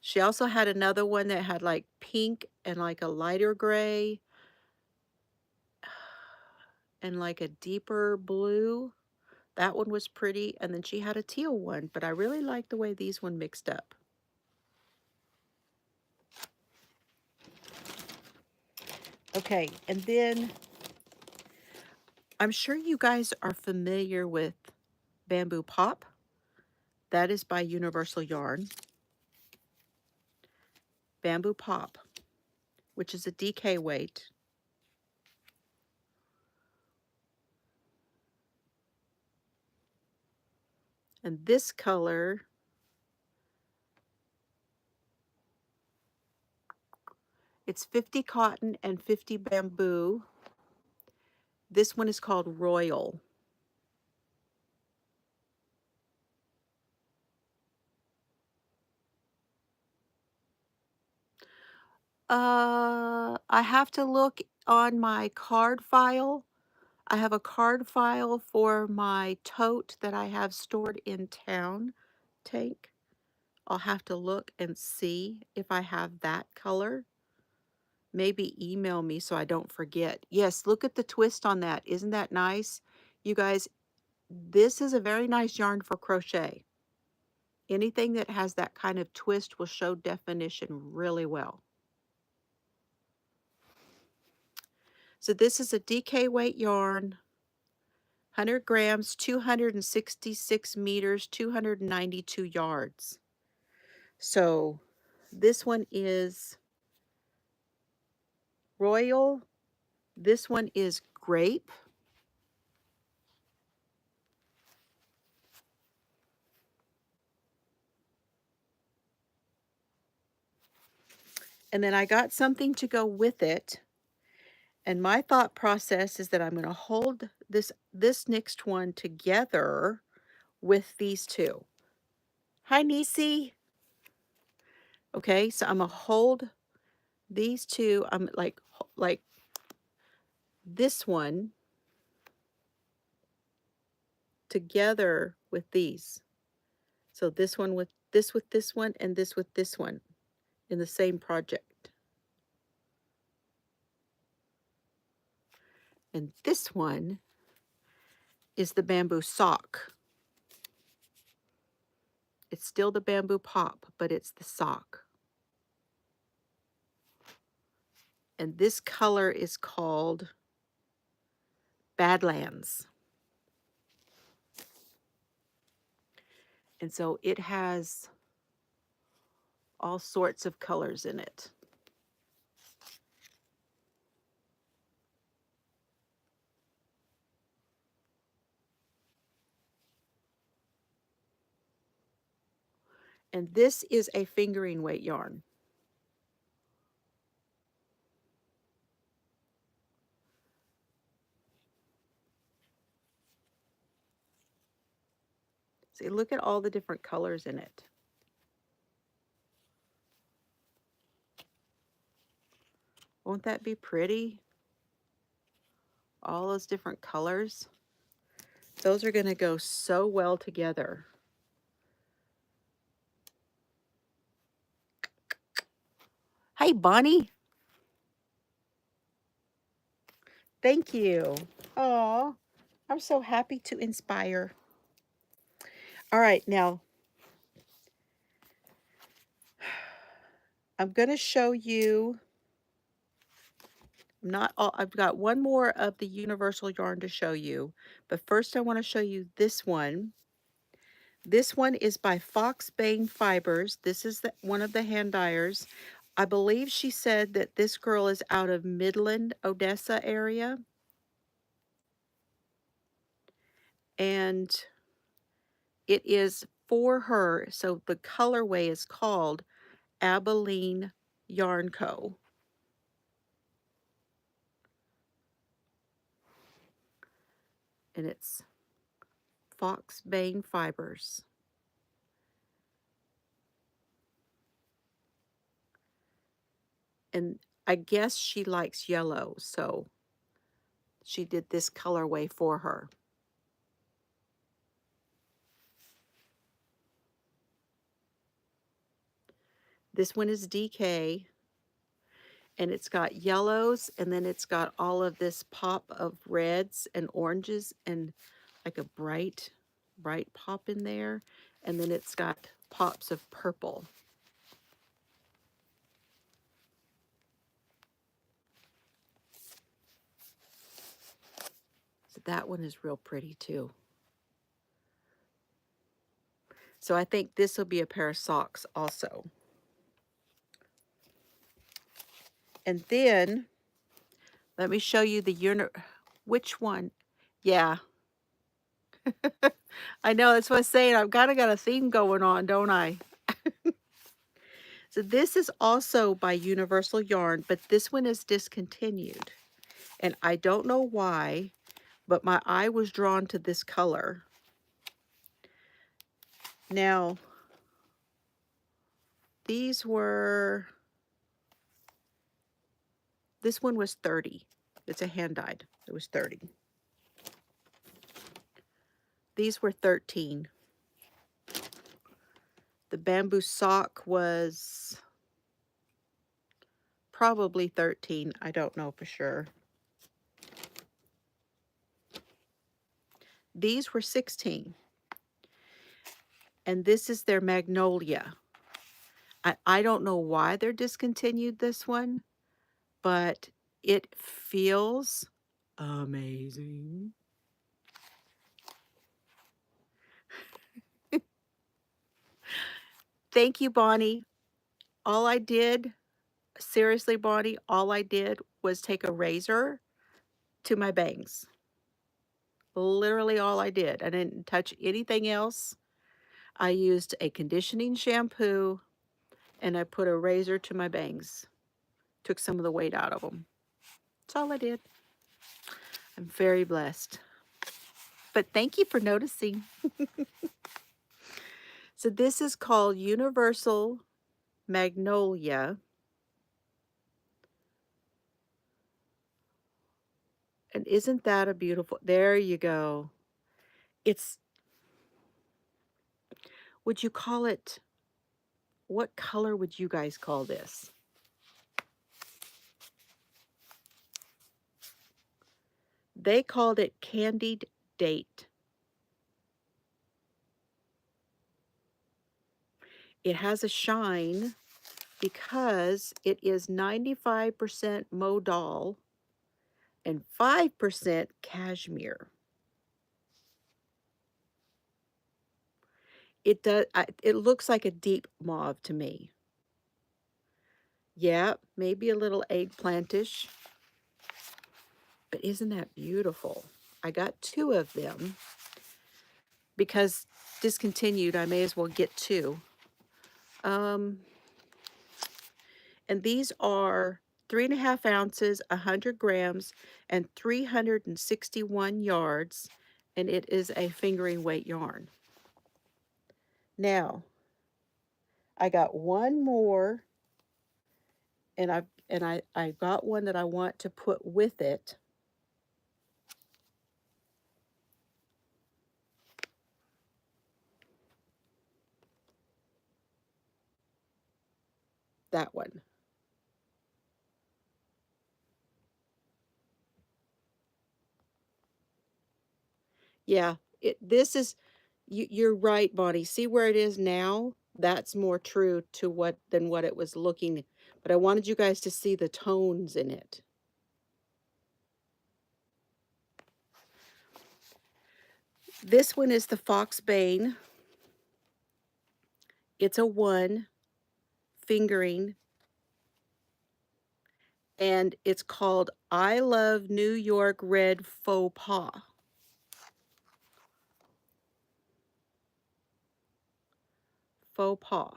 She also had another one that had like pink and like a lighter gray and like a deeper blue. That one was pretty. And then she had a teal one, but I really like the way these one mixed up. Okay, and then I'm sure you guys are familiar with Bamboo Pop. That is by Universal Yarn. Bamboo Pop, which is a DK weight. And this color it's 50 cotton and 50 bamboo. This one is called Royal. I have to look on my card file. I have a card file for my tote that I have stored in town tank. I'll have to look and see if I have that color. Maybe email me so I don't forget. Yes, look at the twist on that. Isn't that nice? You guys, this is a very nice yarn for crochet. Anything that has that kind of twist will show definition really well. So this is a DK weight yarn, 100 grams, 266 meters, 292 yards. So this one is Royal. This one is Grape. And then I got something to go with it. And my thought process is that I'm going to hold this next one together with these two. Hi, Nisi. Okay, so I'm going to hold these two. I'm like this one together with these. So this one with this one and this with this one in the same project. And this one is the bamboo sock. It's still the bamboo pop, but it's the sock. And this color is called Badlands. And so it has all sorts of colors in it. And this is a fingering weight yarn. See, look at all the different colors in it. Won't that be pretty? All those different colors. Those are going to go so well together. Hey, Bonnie. Thank you. Aw, I'm so happy to inspire. All right, now I'm going to show you, not all, I've got one more of the universal yarn to show you, but first I want to show you this one. This one is by Foxbane Fibers. This is one of the hand dyers. I believe she said that this girl is out of Midland, Odessa area. And it is for her. So the colorway is called Abilene Yarn Co. And it's Foxbane Fibers. And I guess she likes yellow, so she did this colorway for her. This one is DK, and it's got yellows, and then it's got all of this pop of reds and oranges and like a bright pop in there. And then it's got pops of purple. So that one is real pretty too. So I think this will be a pair of socks also. And then let me show you the which one? Yeah. I know, that's what I'm saying. I've kind of got a theme going on, don't I? So this is also by Universal Yarn, but this one is discontinued. And I don't know why, but my eye was drawn to this color. Now, this one was 30. It's a hand dyed. It was 30. These were 13. The bamboo sock was probably 13. I don't know for sure. These were 16. And this is their Magnolia. I don't know why they're discontinued this one, but it feels amazing. Thank you, Bonnie. All I did, seriously, Bonnie, all I did was take a razor to my bangs. Literally all I did. I didn't touch anything else. I used a conditioning shampoo and I put a razor to my bangs. Took some of the weight out of them. That's all I did. I'm very blessed. But thank you for noticing. So this is called Universal Magnolia. And isn't that a beautiful, there you go. It's, would you call it, what color would you guys call this? They called it Candied Date. It has a shine because it is 95% modal and 5% cashmere. It does. It looks like a deep mauve to me. Yeah, maybe a little eggplantish. But isn't that beautiful? I got 2 of them because discontinued. I may as well get 2. Um, and these are 3.5 ounces, 100 grams, and 361 yards, and it is a fingering weight yarn. Now, I got one more, and I got one that I want to put with it. That one. Yeah, this is, you're right, Bonnie. See where it is now? That's more true to than what it was looking. But I wanted you guys to see the tones in it. This one is the Foxbane. It's a 1 fingering, and it's called I Love New York Red Faux Pas. Faux Pas.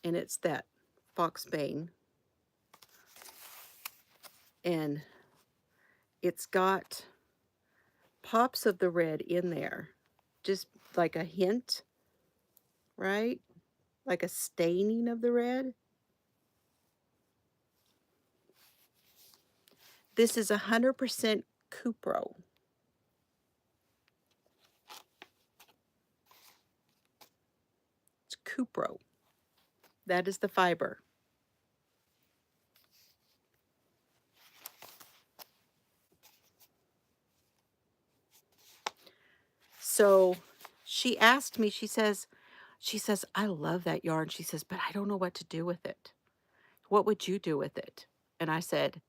And it's that Foxbane. And it's got pops of the red in there. Just like a hint, right? Like a staining of the red. This is 100% Cupro. It's Cupro. That is the fiber. So she asked me, she says, I love that yarn. She says, but I don't know what to do with it. What would you do with it? And I said,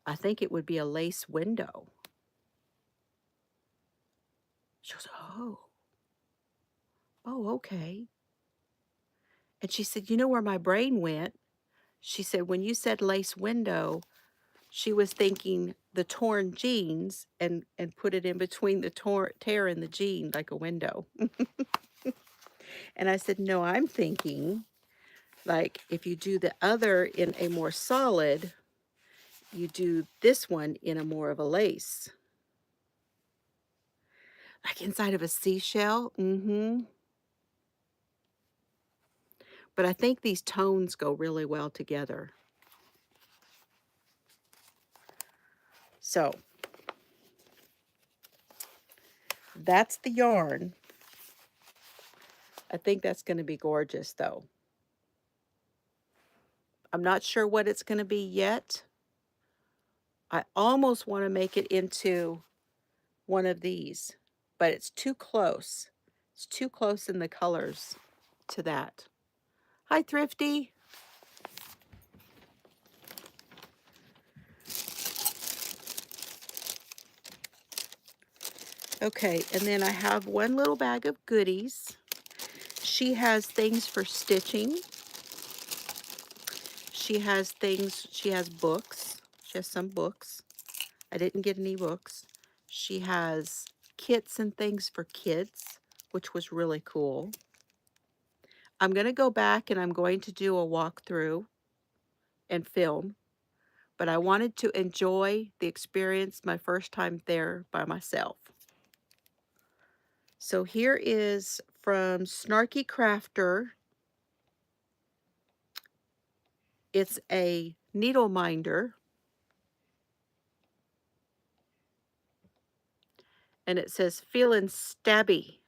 I think it would be a lace window. She goes, oh, okay. And she said, you know where my brain went? She said, when you said lace window, she was thinking the torn jeans and put it in between the tear in the jean like a window. And I said, no, I'm thinking like if you do the other in a more solid, you do this one in a more of a lace. Like inside of a seashell. But I think these tones go really well together. So that's the yarn. I think that's going to be gorgeous though. I'm not sure what it's going to be yet. I almost want to make it into one of these, but it's too close. It's too close in the colors to that. Hi, Thrifty. Okay, and then I have one little bag of goodies. She has things for stitching. She has things, she has books. She has some books. I didn't get any books. She has kits and things for kids, which was really cool. I'm going to go back and I'm going to do a walkthrough and film, but I wanted to enjoy the experience my first time there by myself. So here is from Snarky Crafter. It's a needle minder. And it says, feeling stabby.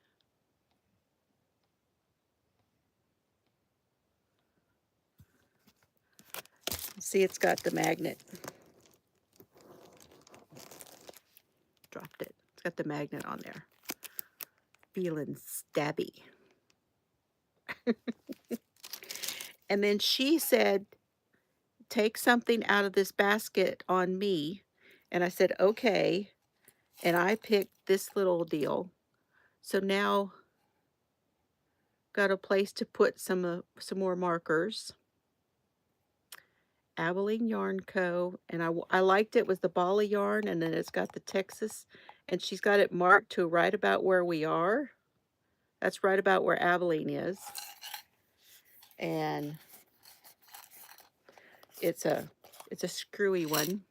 See, it's got the magnet. Dropped it. It's got the magnet on there. Feeling stabby. And then she said, take something out of this basket on me. And I said, okay. And I picked this little deal. So now got a place to put some more markers. Abilene Yarn Co. And I liked it with the ball of yarn, and then it's got the Texas And she's got it marked to right about where we are. That's right about where Abilene is. And it's a screwy one.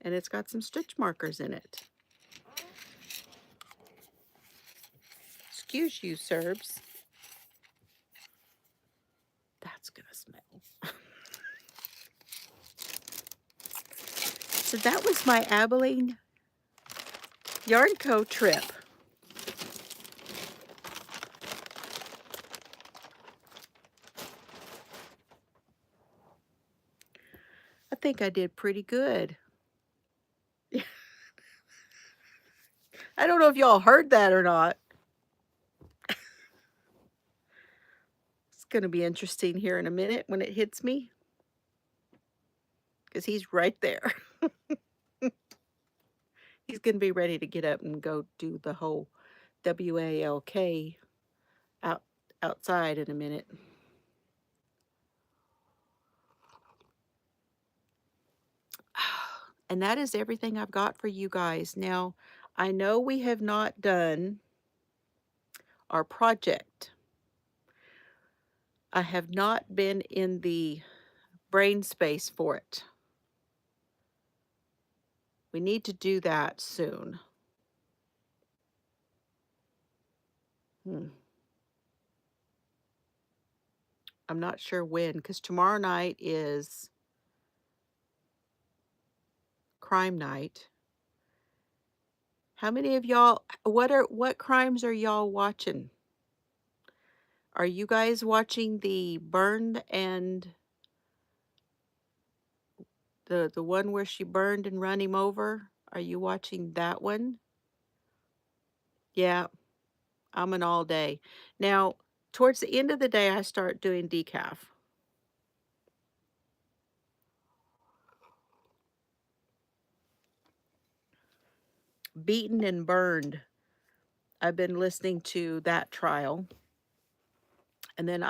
And it's got some stitch markers in it. Excuse you, Serbs. That's gonna smell. So that was my Abilene Yarn Co trip. I think I did pretty good. I don't know if y'all heard that or not. It's going to be interesting here in a minute when it hits me, because he's right there. He's going to be ready to get up and go do the whole WALK outside in a minute. And that is everything I've got for you guys. Now, I know we have not done our project. I have not been in the brain space for it. We need to do that soon. I'm not sure when, because tomorrow night is crime night. How many of y'all, what crimes are y'all watching? Are you guys watching the burned and the one where she burned and run him over? Are you watching that one? Yeah, I'm an all day. Now, towards the end of the day, I start doing decaf. Beaten and Burned. I've been listening to that trial. And then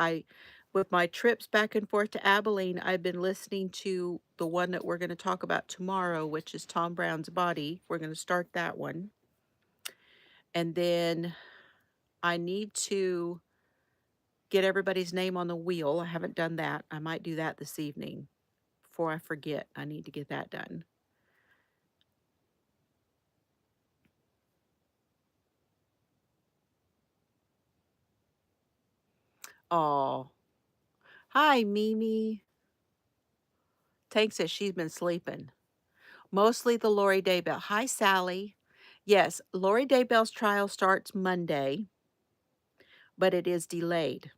with my trips back and forth to Abilene, I've been listening to the one that we're going to talk about tomorrow, which is Tom Brown's Body. We're going to start that one. And then I need to get everybody's name on the wheel. I haven't done that. I might do that this evening before I forget. I need to get that done. Oh, hi, Mimi. Tank says she's been sleeping. Mostly the Lori Daybell. Hi, Sally. Yes, Lori Daybell's trial starts Monday, but it is delayed.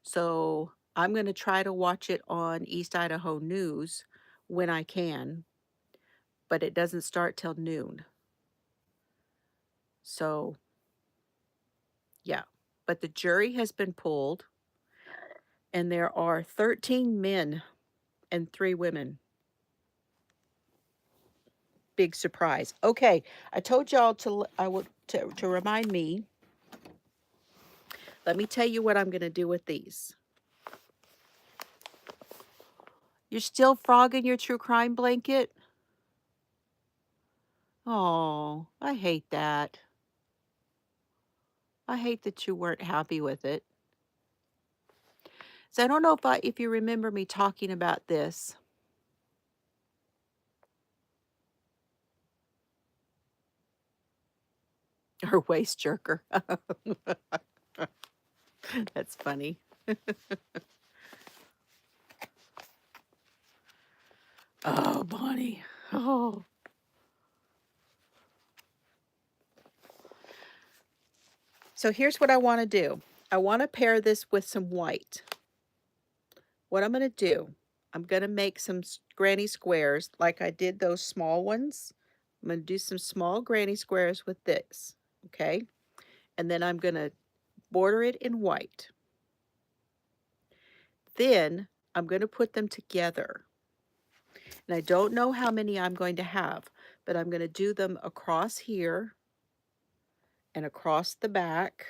So I'm going to try to watch it on East Idaho News when I can, but it doesn't start till noon. So, yeah. But the jury has been pulled, and there are 13 men and 3 women. Big surprise. Okay, I told y'all to remind me. Let me tell you what I'm going to do with these. You're still frogging your true crime blanket? Oh, I hate that. I hate that you weren't happy with it. So I don't know if you remember me talking about this. Or waist jerker. That's funny. Oh, Bonnie. Oh. So here's what I want to do. I want to pair this with some white. What I'm going to do, I'm going to make some granny squares like I did those small ones. I'm going to do some small granny squares with this, okay? And then I'm going to border it in white. Then I'm going to put them together. And I don't know how many I'm going to have, but I'm going to do them across here and across the back.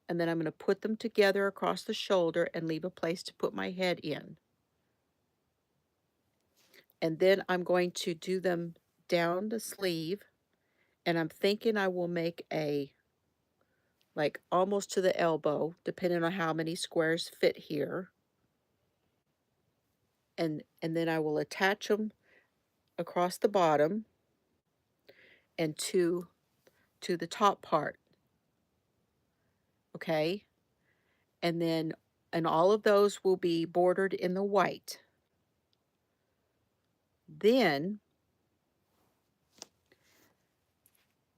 And then I'm going to put them together across the shoulder and leave a place to put my head in. And then I'm going to do them down the sleeve, and I'm thinking I will make a, like, almost to the elbow, depending on how many squares fit here. And then I will attach them across the bottom and to the top part, okay? And all of those will be bordered in the white. Then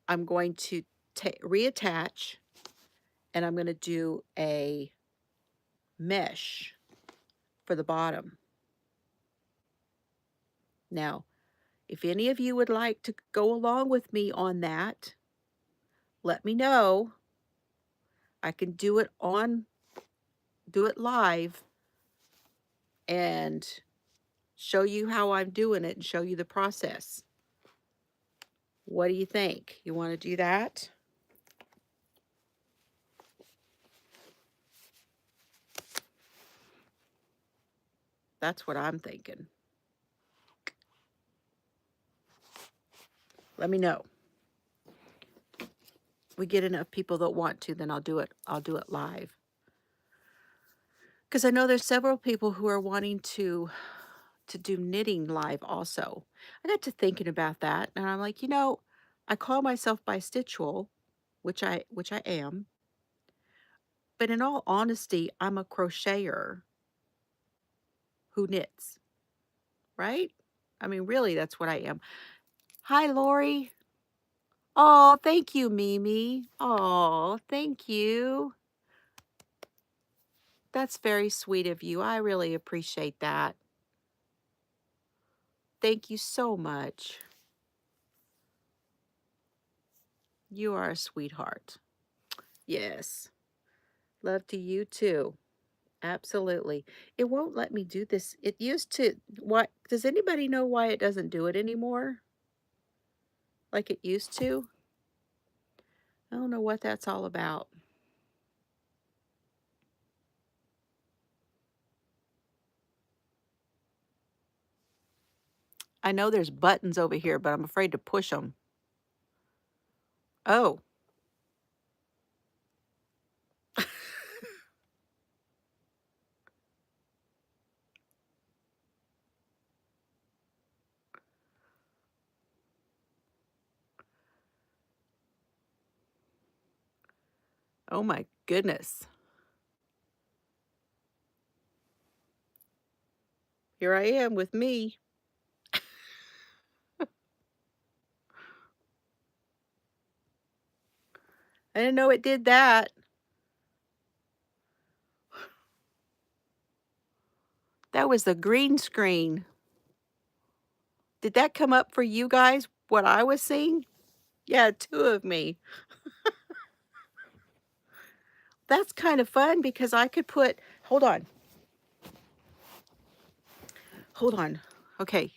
I'm going to reattach, and I'm going to do a mesh for the bottom. Now, if any of you would like to go along with me on that, let me know. I can do it live and show you how I'm doing it and show you the process. What do you think? You want to do that? That's what I'm thinking. Let me know. We get enough people that want to, then I'll do it live. Because I know there's several people who are wanting to do knitting live also. I got to thinking about that, and I'm like, I call myself bistitchual, which I am, but in all honesty, I'm a crocheter who knits, right? I mean, really, that's what I am. Hi, Lori. Oh, thank you, Mimi. Oh, thank you. That's very sweet of you. I really appreciate that. Thank you so much. You are a sweetheart. Yes. Love to you too. Absolutely. It won't let me do this. It used to. What does anybody know why it doesn't do it anymore? Like it used to? I don't know what that's all about. I know there's buttons over here, but I'm afraid to push them. Oh. Oh my goodness. Here I am with me. I didn't know it did that. That was the green screen. Did that come up for you guys, what I was seeing? Yeah, two of me. That's kind of fun because I could put, hold on. Hold on. Okay.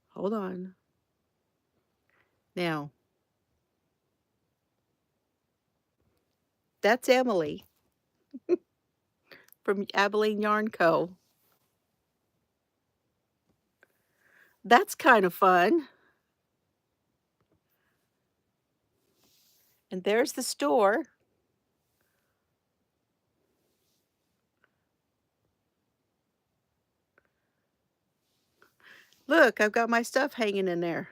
Hold on. Now, that's Emily from Abilene Yarn Co. That's kind of fun. And there's the store. Look, I've got my stuff hanging in there.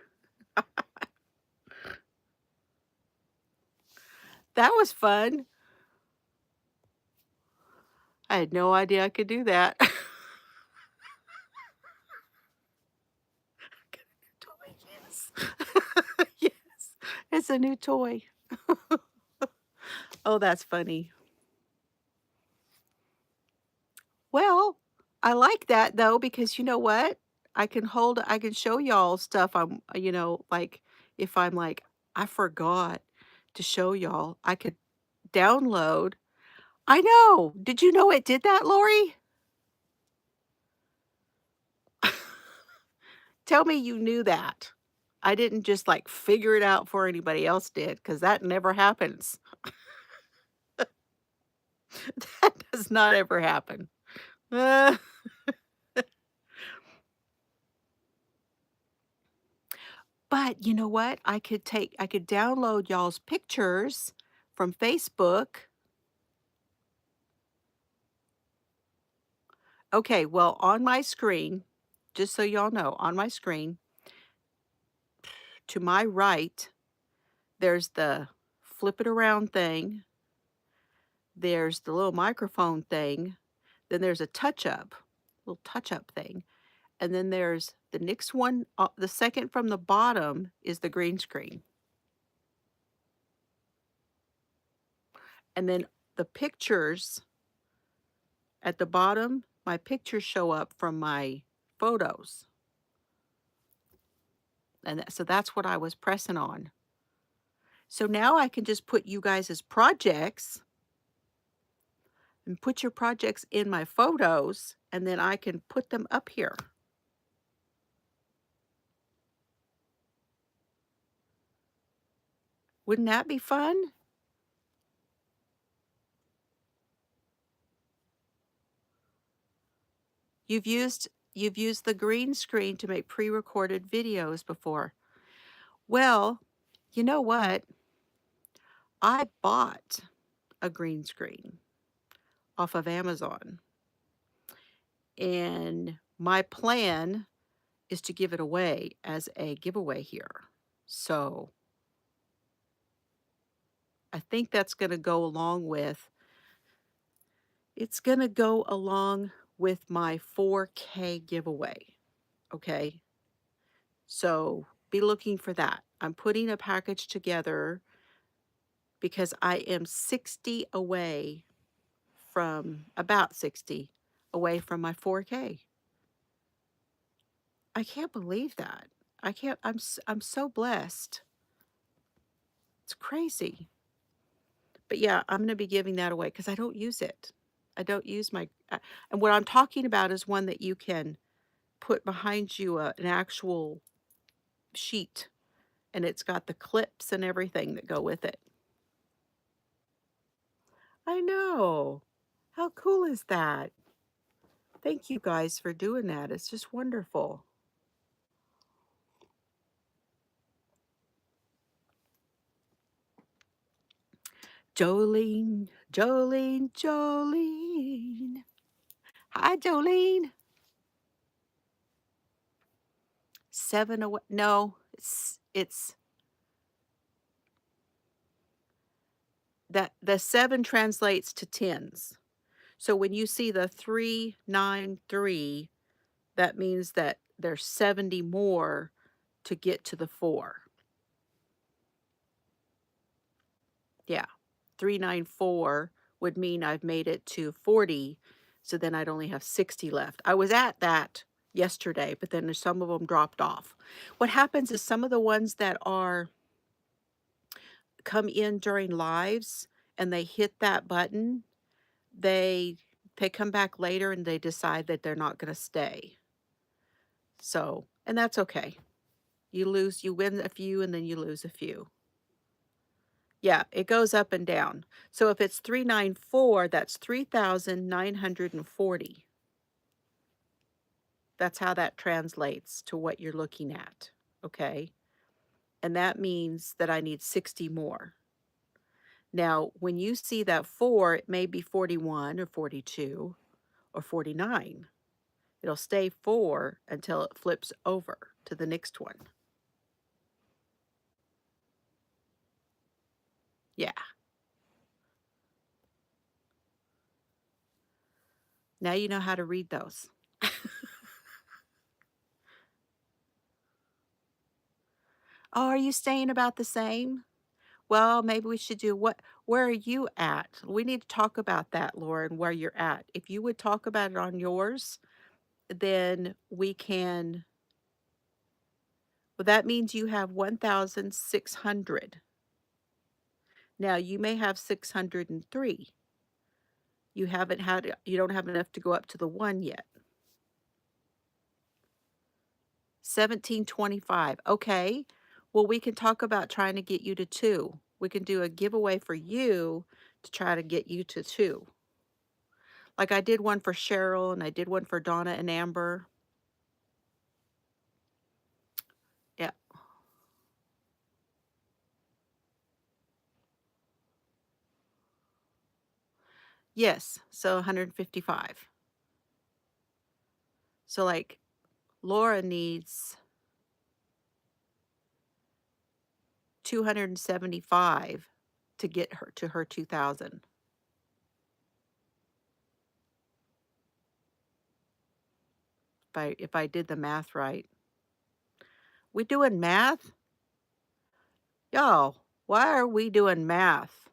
That was fun. I had no idea I could do that. Toy, yes. Yes, it's a new toy. Oh, that's funny. Well, I like that though, because you know what? I can show y'all stuff like if I'm like, I forgot to show y'all, I could download. I know. Did you know it did that, Lori? Tell me you knew that. I didn't just like figure it out before anybody else did, because that never happens. That does not ever happen. Uh, But you know what? I could download y'all's pictures from Facebook. Okay, well, on my screen, just so y'all know, on my screen, to my right, there's the flip it around thing. There's the little microphone thing. Then there's a little touch up thing. And then there's the next one, the second from the bottom is the green screen. And then the pictures at the bottom, my pictures show up from my photos. And so that's what I was pressing on. So now I can just put you guys as projects and put your projects in my photos, and then I can put them up here. Wouldn't that be fun? You've used the green screen to make pre-recorded videos before. Well, you know what? I bought a green screen off of Amazon. And my plan is to give it away as a giveaway here. So I think that's going to go along with, it's going to go along with my 4K giveaway. Okay. So be looking for that. I'm putting a package together because I am 60 away from, about 60 away from my 4K. I can't believe that. I can't, I'm so blessed. It's crazy. But yeah, I'm going to be giving that away because I don't use it. I don't use my, and what I'm talking about is one that you can put behind you an actual sheet, and it's got the clips and everything that go with it. I know. How cool is that? Thank you guys for doing that. It's just wonderful. Jolene, Jolene, Jolene. Hi, Jolene. 7 away. No, it's that the 7 translates to tens. So when you see the 393, that means that there's 70 more to get to the 4. Yeah. 394 would mean I've made it to 40, so then I'd only have 60 left. I was at that yesterday, but then some of them dropped off. What happens is some of the ones that are come in during lives and they hit that button, they come back later and they decide that they're not going to stay. So, and that's okay. You win a few and then you lose a few. Yeah, it goes up and down. So if it's 394, that's 3,940. That's how that translates to what you're looking at. Okay. And that means that I need 60 more. Now, when you see that 4, it may be 41 or 42 or 49. It'll stay 4 until it flips over to the next one. Yeah. Now you know how to read those. Oh, are you staying about the same? Well, maybe we should do where are you at? We need to talk about that, Lauren, where you're at. If you would talk about it on yours, then we can, well, that means you have 1,600. Now, you may have 603. You don't have enough to go up to the 1 yet. 1725. Okay. Well, we can talk about trying to get you to 2. We can do a giveaway for you to try to get you to 2. Like I did one for Cheryl and I did one for Donna and Amber. Yeah. Yes, so 155. So, like, Laura needs 275 to get her to her 2,000. If I did the math right. We doing math? Y'all, why are we doing math?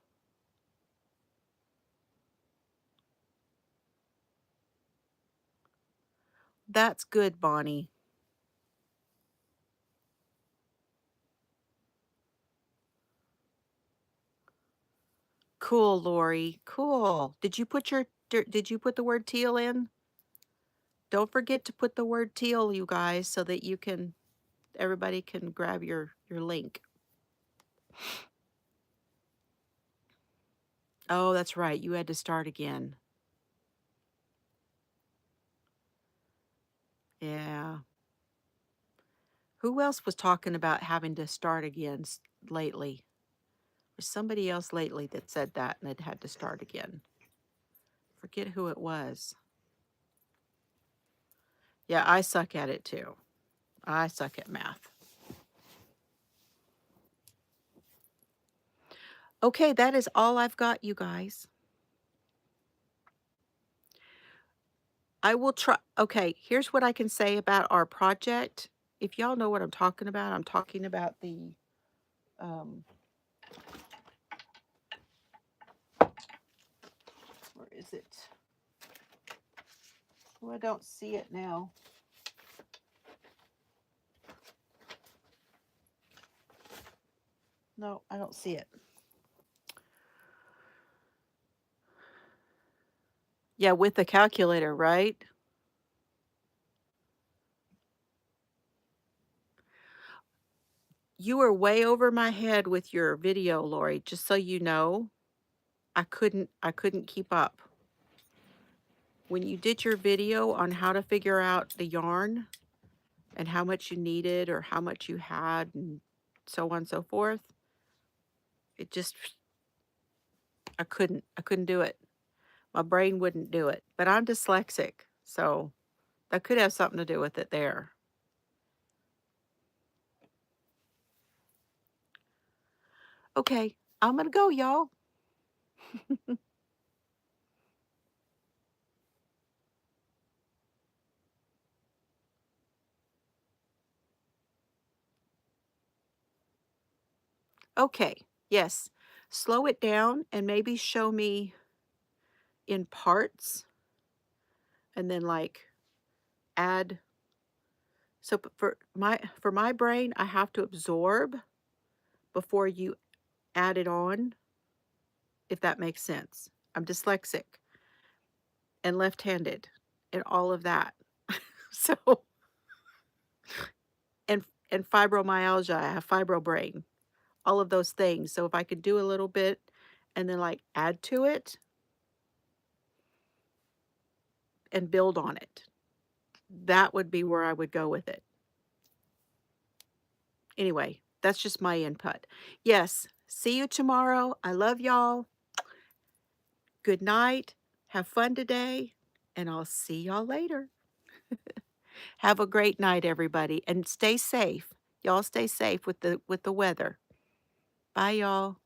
That's good, Bonnie. Cool, Lori. Cool. Did you put the word teal in? Don't forget to put the word teal, you guys, so that everybody can grab your link. Oh, that's right. You had to start again. Yeah. Who else was talking about having to start again lately? There's somebody else lately that said that and it had to start again. Forget who it was. Yeah, I suck at it too. I suck at math. Okay, that is all I've got, you guys. I will try. Okay, here's what I can say about our project. If y'all know what I'm talking about, I'm talking about the, where is it? Oh, I don't see it now. No, I don't see it. Yeah, with the calculator, right? You were way over my head with your video, Lori, just so you know. I couldn't keep up. When you did your video on how to figure out the yarn and how much you needed or how much you had and so on and so forth, it just I couldn't do it. My brain wouldn't do it. But I'm dyslexic, so that could have something to do with it there. Okay, I'm gonna go, y'all. Okay, yes. Slow it down and maybe show me in parts and then like add. So for my brain, I have to absorb before you add it on, if that makes sense. I'm dyslexic and left-handed and all of that. So and and fibromyalgia, I have fibro brain, all of those things. So if I could do a little bit and then like add to it and build on it, that would be where I would go with it. Anyway, that's just my input. Yes, see you tomorrow. I love y'all. Good night. Have fun today, and I'll see y'all later. Have a great night, everybody, and stay safe. Y'all stay safe with the weather. Bye, y'all.